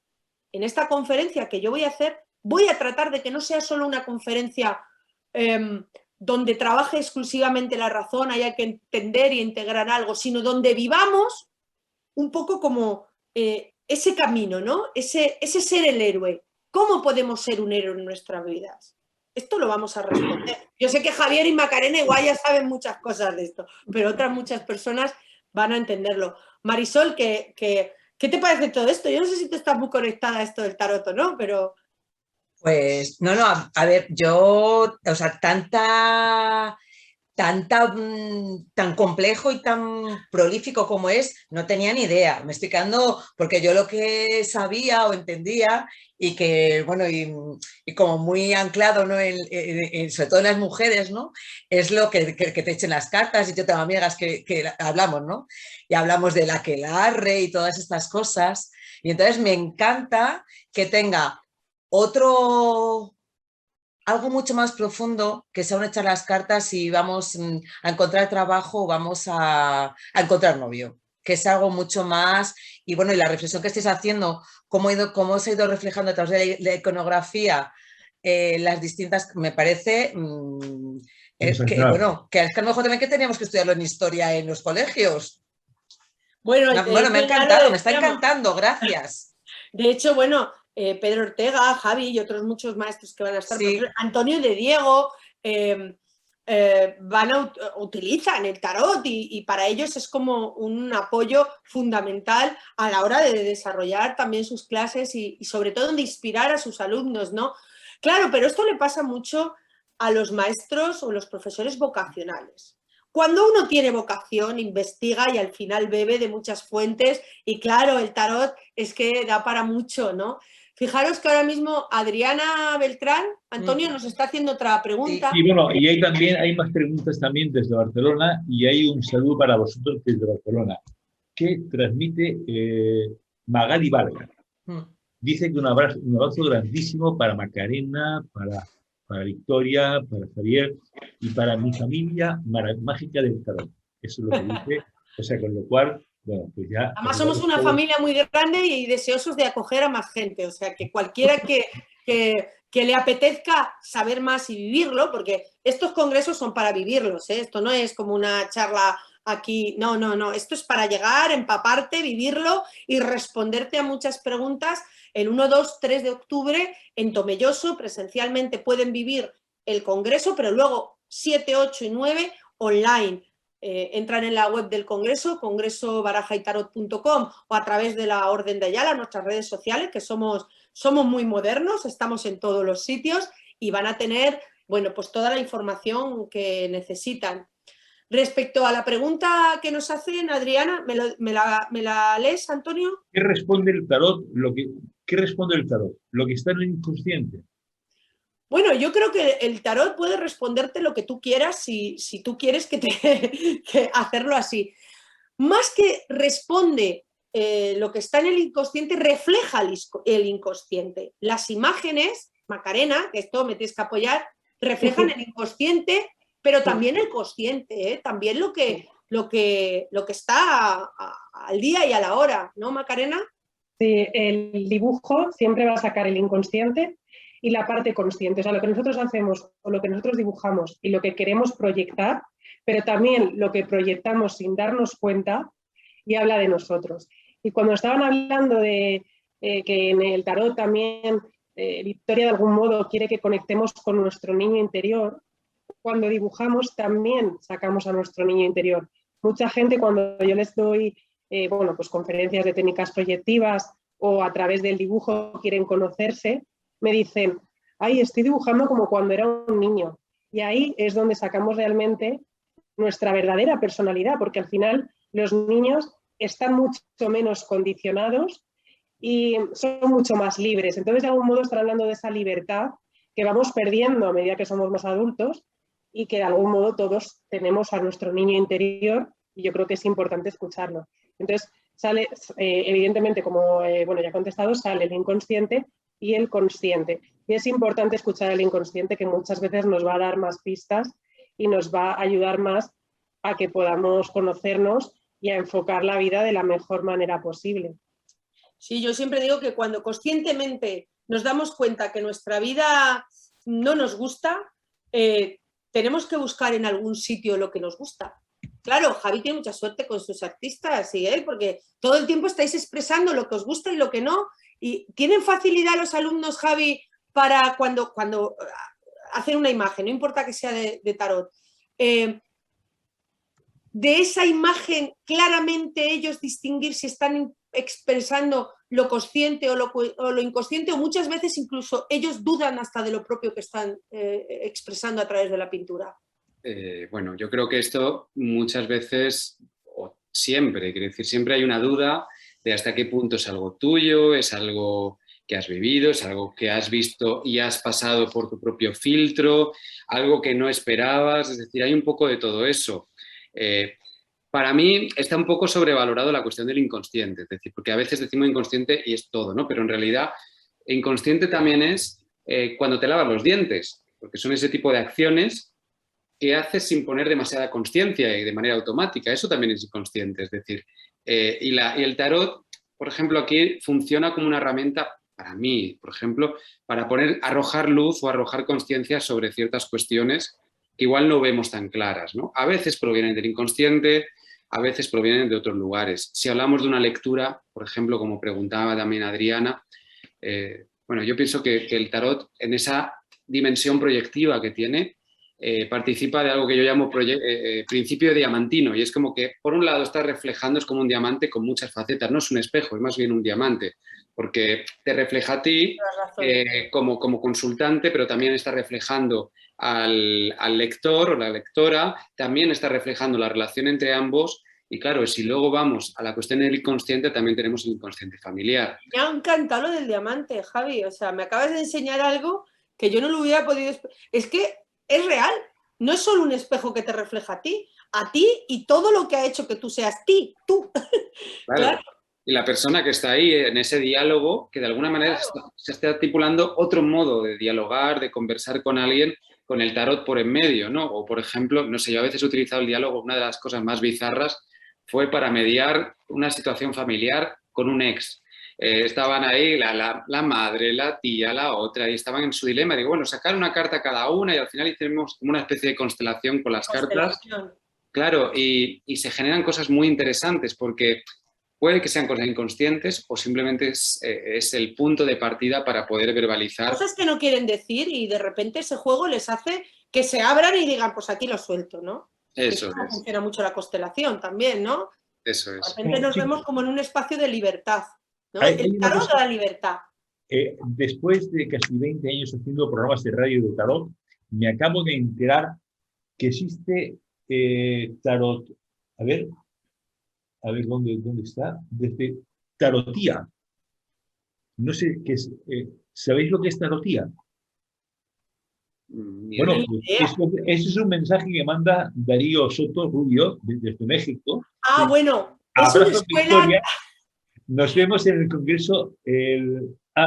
En esta conferencia que yo voy a hacer, voy a tratar de que no sea solo una conferencia donde trabaje exclusivamente la razón, haya que entender y integrar algo, sino donde vivamos un poco como ese camino, ¿no? Ese ser el héroe. ¿Cómo podemos ser un héroe en nuestras vidas? Esto lo vamos a responder. Yo sé que Javier y Macarena igual ya saben muchas cosas de esto, pero otras muchas personas van a entenderlo. Marisol, ¿qué te parece todo esto? Yo no sé si tú estás muy conectada a esto del tarot o no, pero... Pues no, a ver, yo, o sea, tan complejo y tan prolífico como es, no tenía ni idea. Me estoy quedando, porque yo lo que sabía o entendía y que, bueno, y como muy anclado, ¿no? Sobre todo en las mujeres, ¿no? Es lo que te echen las cartas, y yo tengo amigas que hablamos, ¿no? Y hablamos del aquelarre y todas estas cosas. Y entonces me encanta que tenga algo mucho más profundo, que sea un echar las cartas y vamos a encontrar trabajo o vamos a encontrar novio, que es algo mucho más. Y bueno, y la reflexión que estáis haciendo, cómo se ha ido reflejando a través de la iconografía, las distintas, me parece bueno, que es que a lo mejor también que teníamos que estudiarlo en historia en los colegios. Bueno, me ha encantado, me está encantando, gracias. De hecho, bueno, Pedro Ortega, Javi y otros muchos maestros que van a estar, sí. Antonio de Diego, utilizan el tarot y para ellos es como un apoyo fundamental a la hora de desarrollar también sus clases y sobre todo de inspirar a sus alumnos, ¿no? Claro, pero esto le pasa mucho a los maestros o los profesores vocacionales. Cuando uno tiene vocación, investiga y al final bebe de muchas fuentes y claro, el tarot es que da para mucho, ¿no? Fijaros que ahora mismo Adriana Beltrán, Antonio, nos está haciendo otra pregunta. Y bueno, y hay más preguntas también desde Barcelona, y hay un saludo para vosotros desde Barcelona, que transmite Magali Vargas. Dice que un abrazo grandísimo para Macarena, para Victoria, para Javier y para mi familia mágica del tarot. Eso es lo que dice. O sea, con lo cual, bueno, pues ya... Además somos una familia muy grande y deseosos de acoger a más gente. O sea, que cualquiera que le apetezca saber más y vivirlo, porque estos congresos son para vivirlos, ¿eh? Esto no es como una charla aquí, no. Esto es para llegar, empaparte, vivirlo y responderte a muchas preguntas. El 1, 2, 3 de octubre en Tomelloso presencialmente pueden vivir el congreso, pero luego 7, 8 y 9 online. Entran en la web del congreso, congresobarajaytarot.com, o a través de la Orden de Ayala, nuestras redes sociales, que somos muy modernos, estamos en todos los sitios y van a tener, bueno, pues toda la información que necesitan. Respecto a la pregunta que nos hacen, Adriana, ¿me la lees, Antonio? ¿Qué responde el tarot? ¿Qué responde el tarot? Lo que está en el inconsciente. Bueno, yo creo que el tarot puede responderte lo que tú quieras si tú quieres que hacerlo así. Más que responde lo que está en el inconsciente, refleja el inconsciente. Las imágenes, Macarena, que esto me tienes que apoyar, reflejan el inconsciente, pero también el consciente, ¿eh? También lo que está al día y a la hora, ¿no, Macarena? Sí, el dibujo siempre va a sacar el inconsciente y la parte consciente, o sea, lo que nosotros hacemos o lo que nosotros dibujamos y lo que queremos proyectar, pero también lo que proyectamos sin darnos cuenta y habla de nosotros. Y cuando estaban hablando de que en el tarot también Victoria de algún modo quiere que conectemos con nuestro niño interior, cuando dibujamos también sacamos a nuestro niño interior. Mucha gente, cuando yo les doy pues conferencias de técnicas proyectivas o a través del dibujo quieren conocerse, me dicen, ay, estoy dibujando como cuando era un niño. Y ahí es donde sacamos realmente nuestra verdadera personalidad, porque al final los niños están mucho menos condicionados y son mucho más libres. Entonces, de algún modo, están hablando de esa libertad que vamos perdiendo a medida que somos más adultos y que de algún modo todos tenemos a nuestro niño interior y yo creo que es importante escucharlo. Entonces, sale, evidentemente, como ya he contestado, sale el inconsciente y el consciente. Y es importante escuchar el inconsciente, que muchas veces nos va a dar más pistas y nos va a ayudar más a que podamos conocernos y a enfocar la vida de la mejor manera posible. Sí, yo siempre digo que cuando conscientemente nos damos cuenta que nuestra vida no nos gusta, tenemos que buscar en algún sitio lo que nos gusta. Claro, Javi tiene mucha suerte con sus artistas y él, porque todo el tiempo estáis expresando lo que os gusta y lo que no. ¿Y tienen facilidad los alumnos, Javi, para cuando hacen una imagen, no importa que sea de tarot, de esa imagen claramente ellos distinguir si están expresando lo consciente o lo inconsciente, o muchas veces incluso ellos dudan hasta de lo propio que están expresando a través de la pintura? Bueno, yo creo que esto muchas veces, o siempre, quiero decir, siempre hay una duda de hasta qué punto es algo tuyo, es algo que has vivido, es algo que has visto y has pasado por tu propio filtro, algo que no esperabas, es decir, hay un poco de todo eso. Para mí está un poco sobrevalorado la cuestión del inconsciente, es decir, porque a veces decimos inconsciente y es todo, ¿no? Pero en realidad inconsciente también es cuando te lavas los dientes, porque son ese tipo de acciones que haces sin poner demasiada consciencia y de manera automática. Eso también es inconsciente, es decir, y el tarot, por ejemplo, aquí funciona como una herramienta para mí, por ejemplo, para arrojar luz o arrojar conciencia sobre ciertas cuestiones que igual no vemos tan claras, ¿no? A veces provienen del inconsciente, a veces provienen de otros lugares. Si hablamos de una lectura, por ejemplo, como preguntaba también Adriana, bueno, yo pienso que el tarot, en esa dimensión proyectiva que tiene, participa de algo que yo llamo principio diamantino, y es como que por un lado está reflejando, es como un diamante con muchas facetas, no es un espejo, es más bien un diamante, porque te refleja a ti como consultante, pero también está reflejando al lector o la lectora, también está reflejando la relación entre ambos Y claro, si luego vamos a la cuestión del inconsciente, también tenemos el inconsciente familiar. Me ha encantado lo del diamante, Javi. O sea, me acabas de enseñar algo que yo no lo hubiera podido... Es que es real. No es solo un espejo que te refleja a ti y todo lo que ha hecho que tú seas tú. Claro. Claro. Y la persona que está ahí en ese diálogo, que de alguna manera Claro. se está articulando otro modo de dialogar, de conversar con alguien, con el tarot por en medio, ¿no? O, por ejemplo, no sé, yo a veces he utilizado el diálogo, una de las cosas más bizarras fue para mediar una situación familiar con un ex. Estaban ahí la madre, la tía, la otra, y estaban en su dilema. Digo, bueno, sacar una carta cada una y al final hicimos como una especie de constelación con las cartas. Claro, y se generan cosas muy interesantes porque puede que sean cosas inconscientes o simplemente es el punto de partida para poder verbalizar. Cosas que no quieren decir y de repente ese juego les hace que se abran y digan, pues aquí lo suelto, ¿no? Eso es. es. Funciona mucho la constelación también, ¿no? Eso De es. repente nos vemos como en un espacio de libertad, ¿no? Hay El una tarot cosa- da la libertad. Después de casi 20 años haciendo programas de radio de tarot, me acabo de enterar que existe tarot. A ver dónde está. Desde tarotía. No sé qué es. ¿Sabéis lo que es tarotía? Bueno, pues eso es un mensaje que manda Darío Soto Rubio desde México. Ah, bueno, es una Abrazo, escuela... Victoria. Nos vemos en el congreso.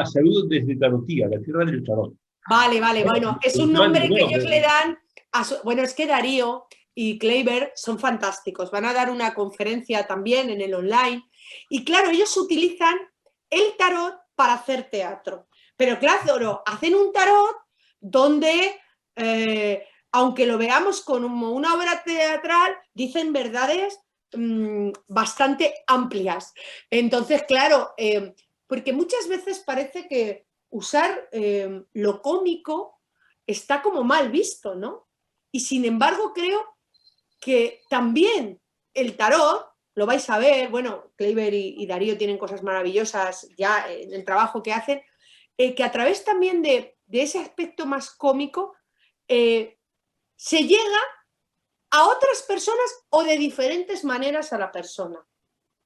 Saludos desde Tarotía, la tierra del tarot. Vale, bueno, es un nombre que ellos le dan a bueno, es que Darío y Kleiber son fantásticos, van a dar una conferencia también en el online y claro, ellos utilizan el tarot para hacer teatro, pero claro, hacen un tarot donde, aunque lo veamos como una obra teatral, dicen verdades bastante amplias. Entonces, claro, porque muchas veces parece que usar lo cómico está como mal visto, ¿no? Y sin embargo creo que también el tarot, lo vais a ver, bueno, Kleiber y Darío tienen cosas maravillosas ya en el trabajo que hacen, que a través también de ese aspecto más cómico se llega a otras personas o de diferentes maneras a la persona.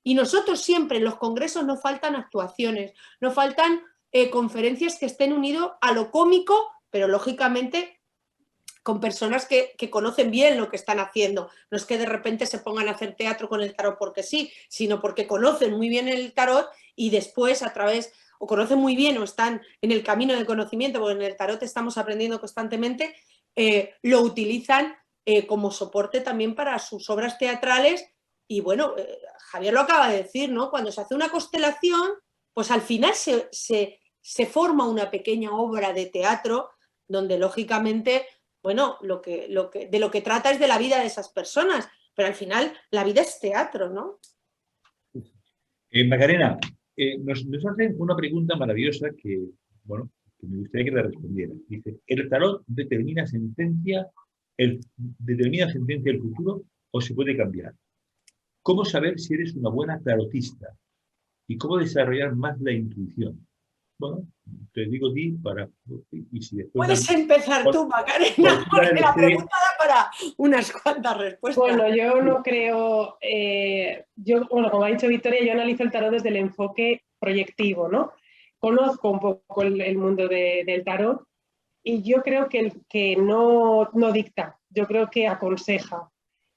Y nosotros siempre en los congresos nos faltan actuaciones, nos faltan conferencias que estén unidas a lo cómico, pero lógicamente con personas que conocen bien lo que están haciendo. No es que de repente se pongan a hacer teatro con el tarot porque sí, sino porque conocen muy bien el tarot y después a través, o conocen muy bien o están en el camino de conocimiento, porque en el tarot estamos aprendiendo constantemente, lo utilizan como soporte también para sus obras teatrales. Y bueno, Javier lo acaba de decir, ¿no? Cuando se hace una constelación, pues al final se forma una pequeña obra de teatro donde lógicamente, bueno, de lo que trata es de la vida de esas personas, pero al final la vida es teatro, ¿no? Macarena, nos hacen una pregunta maravillosa que me gustaría que la respondiera. Dice, ¿el tarot determina sentencia del futuro o se puede cambiar? ¿Cómo saber si eres una buena tarotista? ¿Y cómo desarrollar más la intuición? Bueno, te digo a ti para... Y si después puedes empezar tú, Macarena, porque la pregunta da para unas cuantas respuestas. Bueno, yo no creo... como ha dicho Victoria, yo analizo el tarot desde el enfoque proyectivo, ¿no? Conozco un poco el mundo del tarot y yo creo que no dicta, yo creo que aconseja.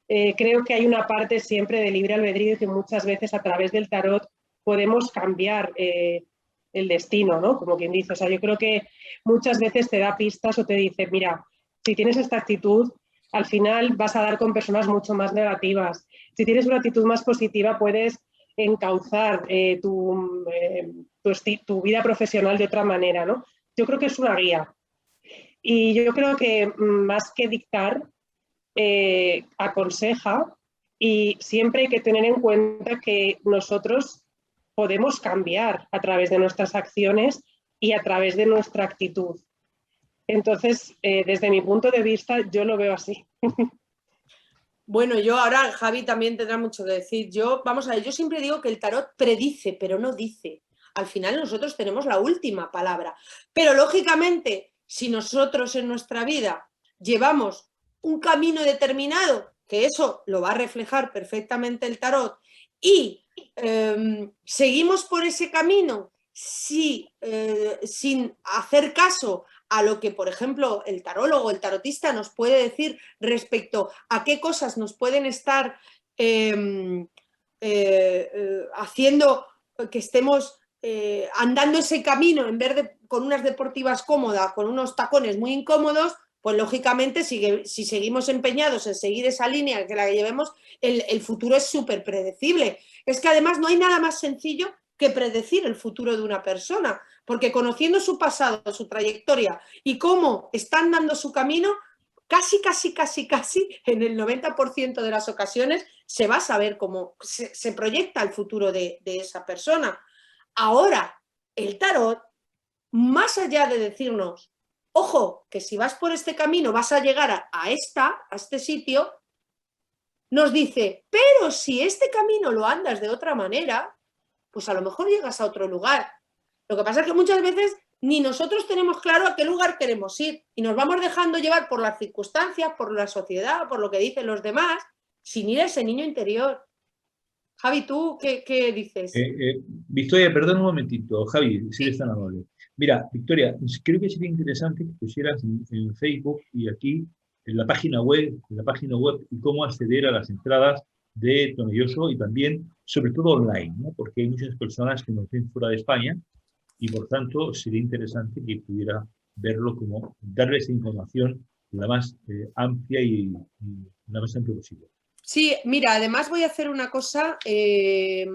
Creo que hay una parte siempre de libre albedrío y que muchas veces a través del tarot podemos cambiar el destino, ¿no? Como quien dice. O sea, yo creo que muchas veces te da pistas o te dice, mira, si tienes esta actitud, al final vas a dar con personas mucho más negativas. Si tienes una actitud más positiva, puedes encauzar tu vida profesional de otra manera, ¿no? Yo creo que es una guía. Y yo creo que más que dictar, aconseja, y siempre hay que tener en cuenta que nosotros podemos cambiar a través de nuestras acciones y a través de nuestra actitud. Entonces, desde mi punto de vista, yo lo veo así. Bueno, yo ahora, Javi también tendrá mucho que decir. Vamos a ver, yo siempre digo que el tarot predice, pero no dice. Al final nosotros tenemos la última palabra. Pero lógicamente, si nosotros en nuestra vida llevamos un camino determinado que eso lo va a reflejar perfectamente el tarot, y seguimos por ese camino sin hacer caso a lo que, por ejemplo, el tarólogo, el tarotista nos puede decir respecto a qué cosas nos pueden estar haciendo que estemos andando ese camino en vez de con unas deportivas cómodas, con unos tacones muy incómodos, pues lógicamente si seguimos empeñados en seguir esa línea que la que llevemos, el futuro es súper predecible. Es que además no hay nada más sencillo que predecir el futuro de una persona, porque conociendo su pasado, su trayectoria y cómo están dando su camino, casi en el 90% de las ocasiones se va a saber cómo se proyecta el futuro de esa persona. Ahora, el tarot, más allá de decirnos, ojo, que si vas por este camino vas a llegar a este sitio, nos dice, pero si este camino lo andas de otra manera, pues a lo mejor llegas a otro lugar. Lo que pasa es que muchas veces ni nosotros tenemos claro a qué lugar queremos ir y nos vamos dejando llevar por las circunstancias, por la sociedad, por lo que dicen los demás, sin ir a ese niño interior. Javi, ¿tú qué dices? Victoria, perdón un momentito. Javi, si eres tan amable. Mira, Victoria, creo que sería interesante que pusieras en Facebook y aquí en la página web y cómo acceder a las entradas de Tomelloso y también, sobre todo online, ¿no? Porque hay muchas personas que nos ven fuera de España y, por tanto, sería interesante que pudiera verlo como darle esa información la más amplia y la más amplia posible. Sí, mira, además voy a hacer una cosa que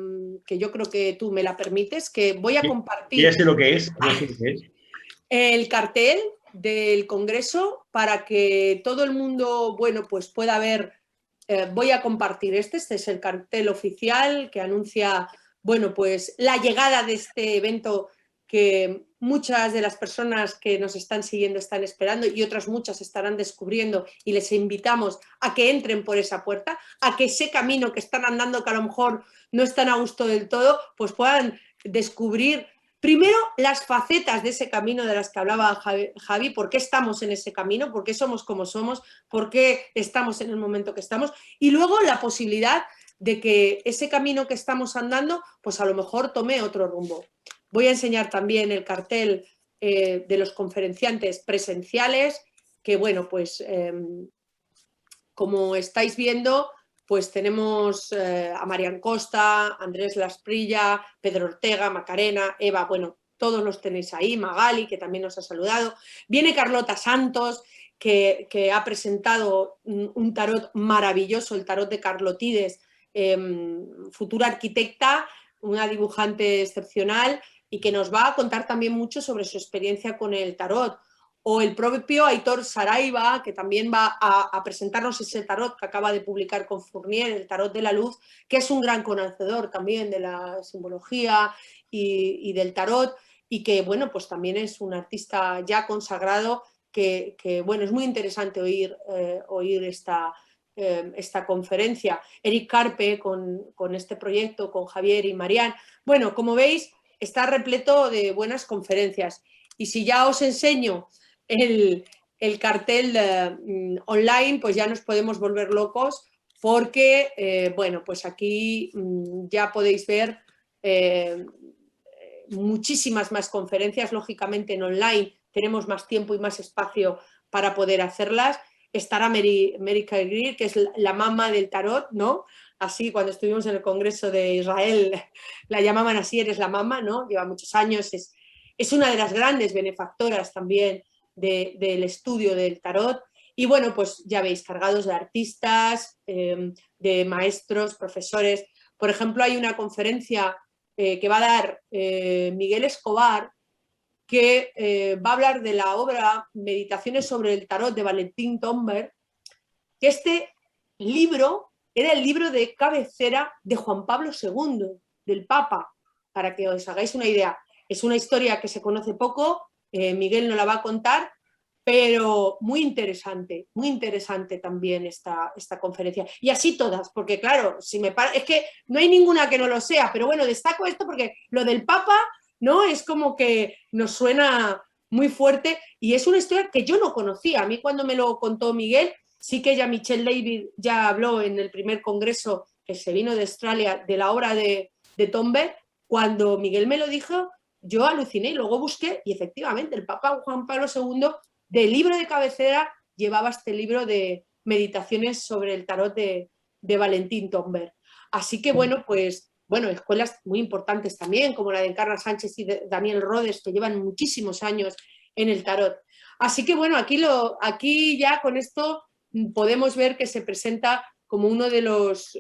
yo creo que tú me la permites, que voy a compartir. Ya sé lo que es. El cartel del Congreso para que todo el mundo, bueno, pues pueda ver. Voy a compartir este es el cartel oficial que anuncia, bueno, pues la llegada de este evento que muchas de las personas que nos están siguiendo están esperando y otras muchas estarán descubriendo, y les invitamos a que entren por esa puerta, a que ese camino que están andando, que a lo mejor no están a gusto del todo, pues puedan descubrir primero las facetas de ese camino de las que hablaba Javi, por qué estamos en ese camino, por qué somos como somos, por qué estamos en el momento que estamos, y luego la posibilidad de que ese camino que estamos andando, pues a lo mejor tome otro rumbo. Voy a enseñar también el cartel de los conferenciantes presenciales, que bueno, pues como estáis viendo, pues tenemos a Marian Costa, Andrés Lasprilla, Pedro Ortega, Macarena, Eva, bueno, todos los tenéis ahí, Magali, que también nos ha saludado. Viene Carlota Santos, que ha presentado un tarot maravilloso, el tarot de Carlotides, futura arquitecta, una dibujante excepcional, y que nos va a contar también mucho sobre su experiencia con el tarot. O el propio Aitor Saraiva, que también va a presentarnos ese tarot que acaba de publicar con Fournier, el tarot de la luz, que es un gran conocedor también de la simbología y del tarot, y que, bueno, pues también es un artista ya consagrado, que bueno, es muy interesante oír esta conferencia. Eric Carpe con este proyecto, con Javier y Marian. Bueno, como veis, está repleto de buenas conferencias. Y si ya os enseño el cartel online, pues ya nos podemos volver locos, porque, bueno, pues aquí ya podéis ver muchísimas más conferencias. Lógicamente en online tenemos más tiempo y más espacio para poder hacerlas. Estará Mary Kay Greer, que es la mamá del tarot, ¿no? Así, cuando estuvimos en el Congreso de Israel, la llamaban así, eres la mamá, ¿no? Lleva muchos años, es una de las grandes benefactoras también del estudio del tarot. Y bueno, pues ya veis, cargados de artistas, de maestros, profesores. Por ejemplo, hay una conferencia que va a dar Miguel Escobar, que va a hablar de la obra Meditaciones sobre el tarot de Valentín Tomber, que este libro era el libro de cabecera de Juan Pablo II, del Papa, para que os hagáis una idea. Es una historia que se conoce poco, Miguel nos la va a contar, pero muy interesante también esta conferencia. Y así todas, porque claro, es que no hay ninguna que no lo sea, pero bueno, destaco esto porque lo del Papa, ¿no? Es como que nos suena muy fuerte y es una historia que yo no conocía. A mí cuando me lo contó Miguel, Sí que ya Michelle David ya habló en el primer congreso que se vino de Australia de la obra de Tom Beck. Cuando Miguel me lo dijo, yo aluciné y luego busqué y efectivamente el Papa Juan Pablo II del libro de cabecera llevaba este libro de meditaciones sobre el tarot de Valentín Tomberg. Así que bueno, pues bueno, escuelas muy importantes también, como la de Encarna Sánchez y de Daniel Rodes, que llevan muchísimos años en el tarot. Así que bueno, aquí ya con esto podemos ver que se presenta como uno de los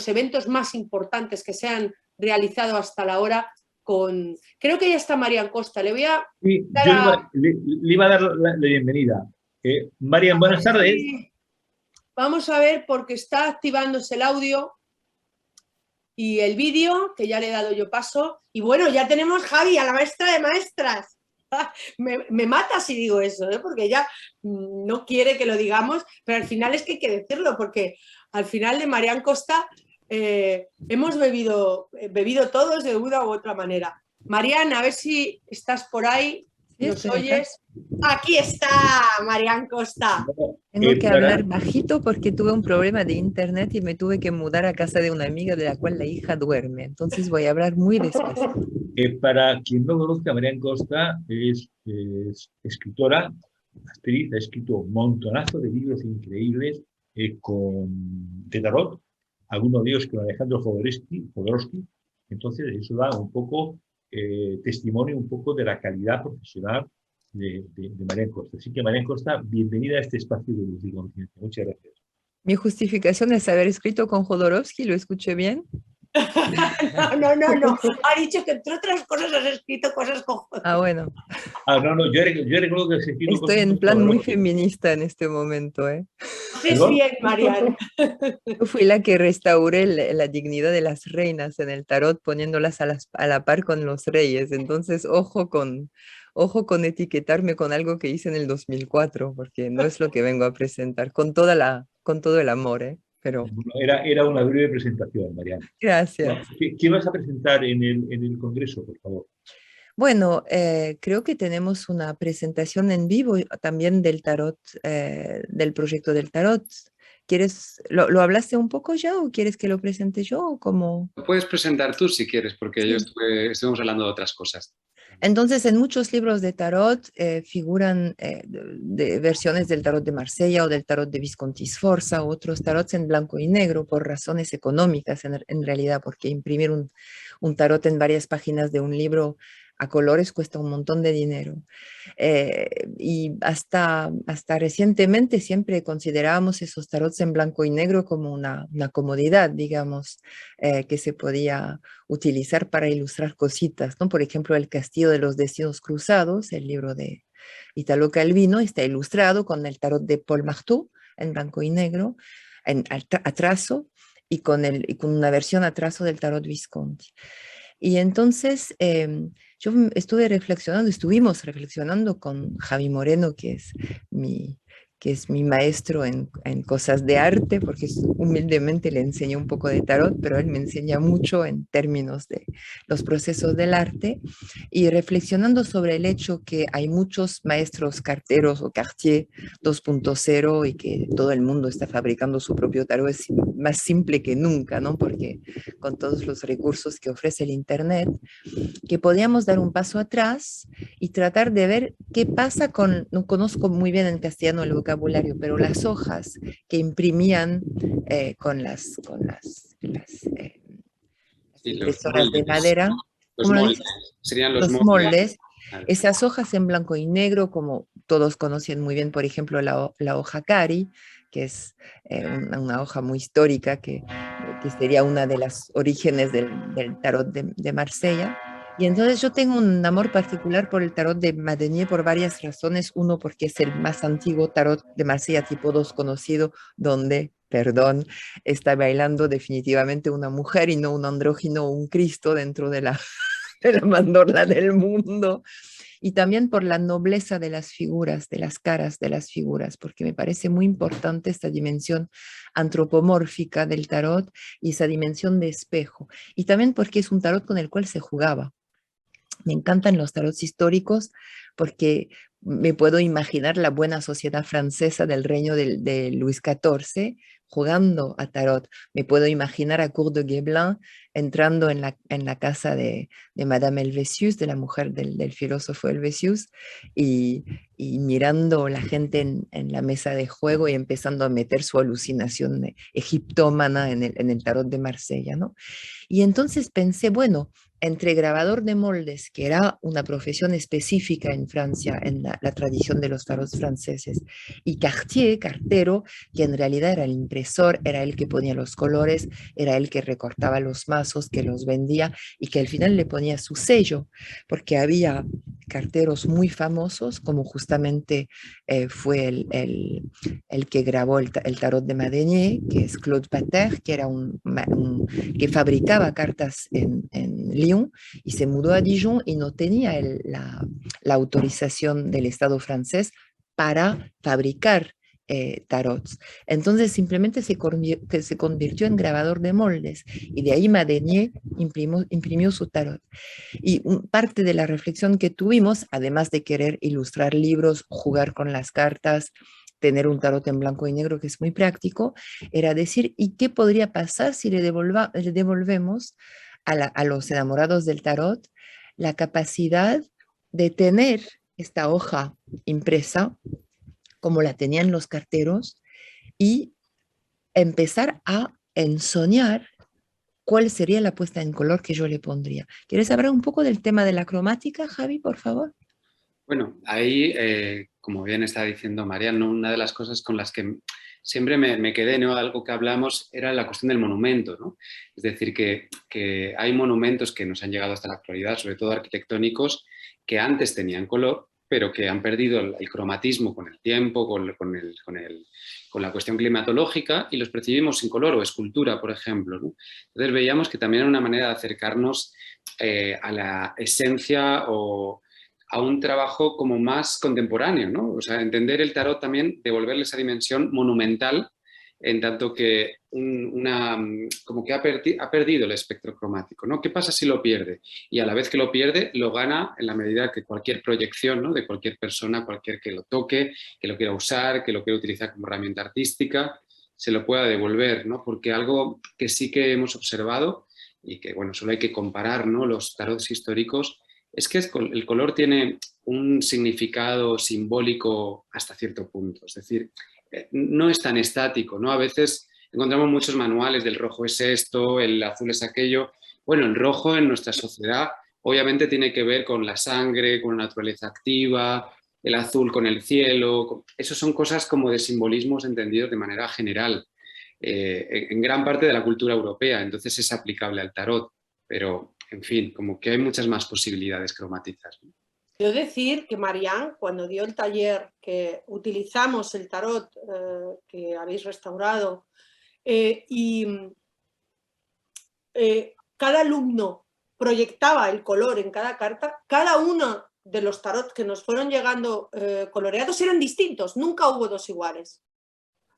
eventos más importantes que se han realizado hasta la hora. Creo que ya está Marian Costa. Le voy a sí, le iba a dar la bienvenida. Marian, buenas tardes. Vamos a ver, porque está activándose el audio y el vídeo, que ya le he dado yo paso. Y bueno, ya tenemos Javi, a la maestra de maestras. Me mata si digo eso, porque ella no quiere que lo digamos, pero al final es que hay que decirlo, porque al final de Marian Costa hemos bebido todos de una u otra manera. Marian, a ver si estás por ahí, ¿nos oyes? Aquí está Marian Costa. Tengo que hablar bajito porque tuve un problema de internet y me tuve que mudar a casa de una amiga de la cual la hija duerme. Entonces voy a hablar muy despacio. Para quien no conozca, Marian Costa es escritora, actriz, ha escrito un montonazo de libros increíbles de tarot, algunos de ellos con Alejandro Jodorowsky. Entonces eso da un poco testimonio un poco de la calidad profesional de Marian Costa. Así que Marian Costa, bienvenida a este espacio de luz y conciencia. Muchas gracias. Mi justificación es haber escrito con Jodorowsky, ¿lo escuché bien? No. Ha dicho que entre otras cosas has escrito cosas con Jodorowsky. Ah, bueno. No, yo recuerdo que has escrito Estoy en plan muy feminista en este momento, ¿eh? Es bien, Marian. Yo fui la que restauré la dignidad de las reinas en el tarot, poniéndolas a la par con los reyes. Entonces, ojo con etiquetarme con algo que hice en el 2004, porque no es lo que vengo a presentar, con todo el amor, ¿eh? Pero... Era una breve presentación, Mariana. Gracias. ¿Qué vas a presentar en el Congreso, por favor? Bueno, creo que tenemos una presentación en vivo también del tarot, del proyecto del tarot. ¿Quieres, lo hablaste un poco ya o quieres que lo presente yo? ¿O cómo? Lo puedes presentar tú si quieres, porque Sí. yo estuvimos hablando de otras cosas. Entonces, en muchos libros de tarot figuran de versiones del tarot de Marsella o del tarot de Visconti Sforza, o otros tarots en blanco y negro por razones económicas en realidad, porque imprimir un tarot en varias páginas de un libro a colores cuesta un montón de dinero. Y hasta recientemente siempre considerábamos esos tarots en blanco y negro como una comodidad, digamos, que se podía utilizar para ilustrar cositas, ¿no? Por ejemplo, El Castillo de los Destinos Cruzados, el libro de Italo Calvino, está ilustrado con el tarot de Paul Marteau en blanco y negro, a trazo, y con una versión a trazo del tarot Visconti. Y entonces estuvimos reflexionando con Javi Moreno, que es mi maestro en cosas de arte, porque humildemente le enseño un poco de tarot, pero él me enseña mucho en términos de los procesos del arte, y reflexionando sobre el hecho que hay muchos maestros carteros o Cartier 2.0 y que todo el mundo está fabricando su propio tarot, es más simple que nunca, ¿no? Porque con todos los recursos que ofrece el Internet, que podíamos dar un paso atrás y tratar de ver qué pasa con, no conozco muy bien en castellano el vocabulario, pero las hojas que imprimían con las impresoras de madera, Los moldes. Serían los moldes. Esas hojas en blanco y negro, como todos conocen muy bien, por ejemplo, la hoja Cari, que es una hoja muy histórica, que sería una de las orígenes del tarot de Marsella. Y entonces yo tengo un amor particular por el tarot de Madenier por varias razones. Uno, porque es el más antiguo tarot de Marsella tipo 2 conocido, donde, perdón, está bailando definitivamente una mujer y no un andrógino o un Cristo dentro de la mandorla del mundo. Y también por la nobleza de las figuras, de las caras de las figuras, porque me parece muy importante esta dimensión antropomórfica del tarot y esa dimensión de espejo. Y también porque es un tarot con el cual se jugaba. Me encantan los tarots históricos porque me puedo imaginar la buena sociedad francesa del reino de Luis XIV jugando a tarot. Me puedo imaginar a Cour de Guesblanc entrando en la casa de Madame Helvétius, de la mujer del filósofo Helvétius, y mirando la gente en la mesa de juego y empezando a meter su alucinación egiptómana en el tarot de Marsella, ¿no? Y entonces pensé, bueno, entre grabador de moldes, que era una profesión específica en Francia, en la tradición de los tarots franceses, y Cartier, cartero, que en realidad era el impresor, era el que ponía los colores, era el que recortaba los mazos, que los vendía y que al final le ponía su sello, porque había carteros muy famosos, como justamente fue el que grabó el tarot de Madenier, que es Claude Pater, que era que fabricaba cartas en Lyon y se mudó a Dijon y no tenía la autorización del Estado francés para fabricar tarots. Entonces simplemente se convirtió en grabador de moldes y de ahí Madenier imprimió su tarot. Y parte de la reflexión que tuvimos, además de querer ilustrar libros, jugar con las cartas, tener un tarot en blanco y negro que es muy práctico, era decir, ¿y qué podría pasar si le devolvemos a los enamorados del tarot la capacidad de tener esta hoja impresa como la tenían los carteros y empezar a ensoñar cuál sería la puesta en color que yo le pondría? ¿Quieres hablar un poco del tema de la cromática, Javi, por favor? Bueno, ahí, como bien está diciendo Marian, ¿no? Una de las cosas con las que siempre me quedé, ¿no? Algo que hablamos era la cuestión del monumento, ¿no? Es decir, que hay monumentos que nos han llegado hasta la actualidad, sobre todo arquitectónicos, que antes tenían color, pero que han perdido el cromatismo con el tiempo, con la cuestión climatológica, y los percibimos sin color, o escultura, por ejemplo, ¿no? Entonces veíamos que también era una manera de acercarnos a la esencia o a un trabajo como más contemporáneo, ¿no? O sea, entender el tarot también, devolverle esa dimensión monumental, en tanto que como que ha perdido el espectro cromático, ¿no? ¿Qué pasa si lo pierde? Y a la vez que lo pierde, lo gana en la medida que cualquier proyección, ¿no? De cualquier persona, cualquier que lo toque, que lo quiera usar, que lo quiera utilizar como herramienta artística, se lo pueda devolver, ¿no? Porque algo que sí que hemos observado y que, bueno, solo hay que comparar, ¿no? Los tarots históricos, es que el color tiene un significado simbólico hasta cierto punto. Es decir, no es tan estático, ¿no? A veces encontramos muchos manuales del rojo es esto, el azul es aquello. Bueno, el rojo en nuestra sociedad obviamente tiene que ver con la sangre, con la naturaleza activa, el azul con el cielo. Esos son cosas como de simbolismos entendidos de manera general en gran parte de la cultura europea, entonces es aplicable al tarot, pero en fin, como que hay muchas más posibilidades cromáticas, ¿no? Quiero decir que Marian, cuando dio el taller que utilizamos el tarot que habéis restaurado cada alumno proyectaba el color en cada carta, cada uno de los tarot que nos fueron llegando coloreados eran distintos, nunca hubo dos iguales.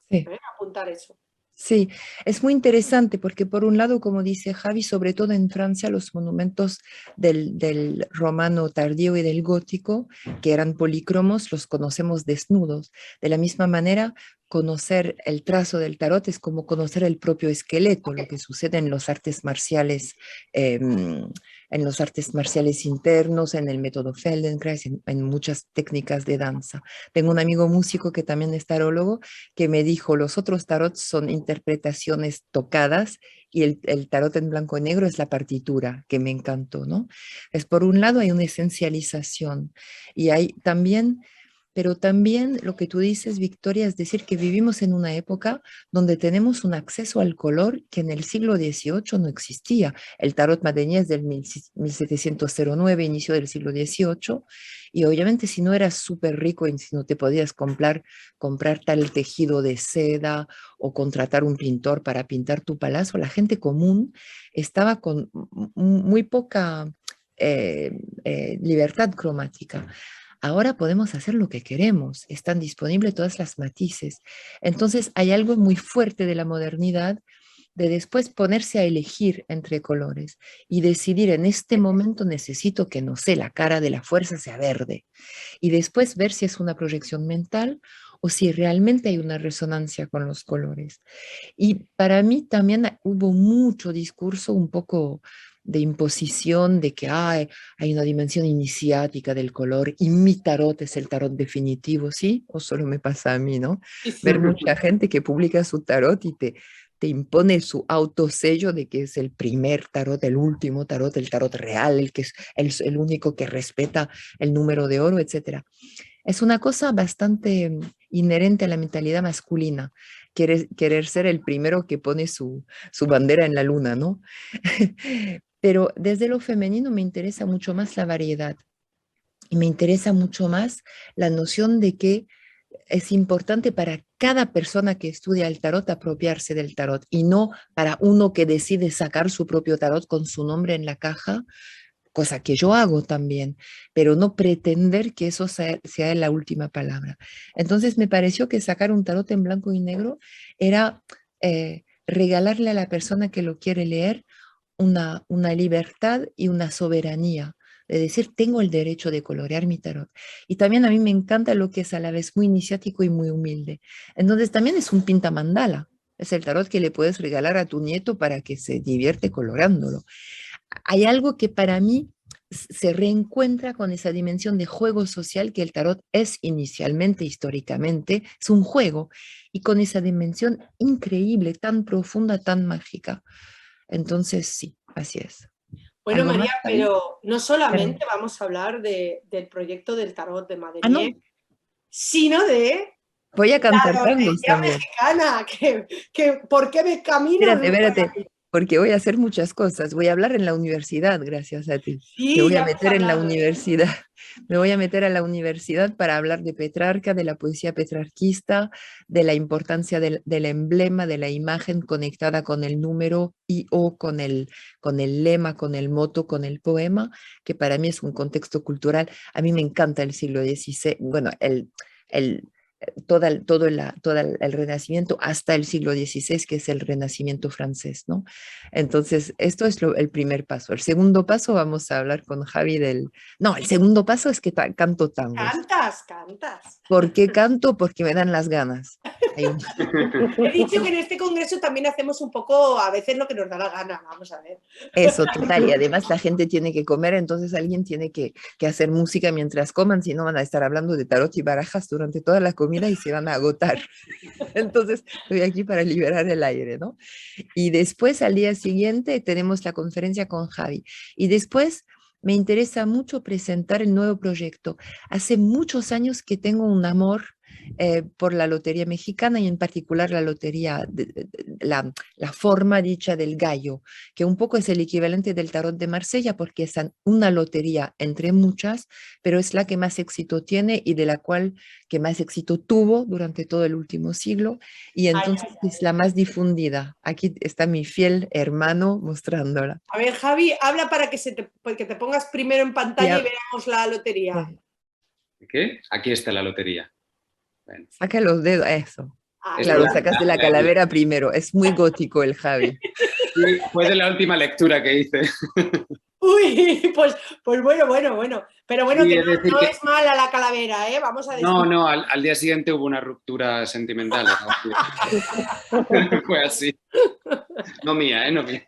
Sí. Apuntar eso. Sí, es muy interesante porque por un lado, como dice Javi, sobre todo en Francia, los monumentos del romano tardío y del gótico, que eran polícromos, los conocemos desnudos. De la misma manera, conocer el trazo del tarot es como conocer el propio esqueleto, lo que sucede en los artes marciales, internos, en el método Feldenkrais, en muchas técnicas de danza. Tengo un amigo músico que también es tarólogo que me dijo, los otros tarots son interpretaciones tocadas y el tarot en blanco y negro es la partitura, que me encantó, ¿no? Es por un lado hay una esencialización y hay también... Pero también lo que tú dices, Victoria, es decir, que vivimos en una época donde tenemos un acceso al color que en el siglo XVIII no existía. El tarot Madenier es del 1709, inicio del siglo XVIII, y obviamente si no eras súper rico y si no te podías comprar tal tejido de seda o contratar un pintor para pintar tu palacio, la gente común estaba con muy poca libertad cromática. Ahora podemos hacer lo que queremos, están disponibles todas las matices. Entonces hay algo muy fuerte de la modernidad de después ponerse a elegir entre colores y decidir en este momento necesito que, no sé, la cara de la fuerza sea verde. Y después ver si es una proyección mental o si realmente hay una resonancia con los colores. Y para mí también hubo mucho discurso un poco de imposición de que hay una dimensión iniciática del color y mi tarot es el tarot definitivo, ¿sí? O solo me pasa a mí, ¿no? Sí, sí. Ver mucha gente que publica su tarot y te impone su autosello de que es el primer tarot, el último tarot, el tarot real, el que es el único que respeta el número de oro, etc. Es una cosa bastante inherente a la mentalidad masculina, querer ser el primero que pone su bandera en la luna, ¿no? Pero desde lo femenino me interesa mucho más la variedad y me interesa mucho más la noción de que es importante para cada persona que estudia el tarot apropiarse del tarot y no para uno que decide sacar su propio tarot con su nombre en la caja, cosa que yo hago también, pero no pretender que eso sea la última palabra. Entonces me pareció que sacar un tarot en blanco y negro era regalarle a la persona que lo quiere leer una libertad y una soberanía de decir, tengo el derecho de colorear mi tarot. Y también a mí me encanta lo que es a la vez muy iniciático y muy humilde. Entonces también es un pintamandala. Es el tarot que le puedes regalar a tu nieto para que se divierte colorándolo. Hay algo que para mí se reencuentra con esa dimensión de juego social que el tarot es inicialmente, históricamente, es un juego, y con esa dimensión increíble, tan profunda, tan mágica. Entonces, sí, así es. Bueno, ¿Algo más, María, Javi? pero no solamente Perdón. vamos a hablar del proyecto del tarot de Ah, no, Madeleine, sino de voy a la cantar tangos lotería también. mexicana, que ¿por qué me camino? Espérate, porque voy a hacer muchas cosas. Voy a hablar en la universidad, gracias a ti. Me Sí, voy a ya hemos meter en la hablado. universidad. Me voy a meter a la universidad para hablar de Petrarca, de la poesía petrarquista, de la importancia del emblema, de la imagen conectada con el número y o con el lema, con el moto, con el poema, que para mí es un contexto cultural. A mí me encanta el siglo XVI, bueno, el, todo el Renacimiento hasta el siglo XVI, que es el Renacimiento francés, ¿no? Entonces, esto es el primer paso. El segundo paso, vamos a hablar con Javi del... No, el segundo paso es que canto tangos. Cantas. ¿Por qué canto? Porque me dan las ganas. He dicho que en este congreso también hacemos un poco, a veces lo que nos da la gana, vamos a ver. Eso, total. Y además la gente tiene que comer, entonces alguien tiene que hacer música mientras coman, si no van a estar hablando de tarot y barajas durante toda la comida y se van a agotar. Entonces, estoy aquí para liberar el aire, ¿no? Y después, al día siguiente, tenemos la conferencia con Javi. Y después me interesa mucho presentar el nuevo proyecto. Hace muchos años que tengo un amor por la lotería mexicana y en particular la lotería, la forma dicha del gallo, que un poco es el equivalente del tarot de Marsella porque es una lotería entre muchas, pero es la que más éxito tiene y de la cual que más éxito tuvo durante todo el último siglo y entonces es la más difundida. Aquí está mi fiel hermano mostrándola. A ver, Javi, habla para que te pongas primero en pantalla y veamos la lotería. ¿Qué? Aquí está la lotería. Bueno. Saca los dedos, eso. Claro, sacaste la calavera primero. Es muy gótico el Javi. Sí, fue de la última lectura que hice. Uy, pues bueno. Pero bueno, Sí, que no que... es mala la calavera, ¿eh? Vamos a decir. No, al día siguiente hubo una ruptura sentimental. Fue así. No mía, no mía.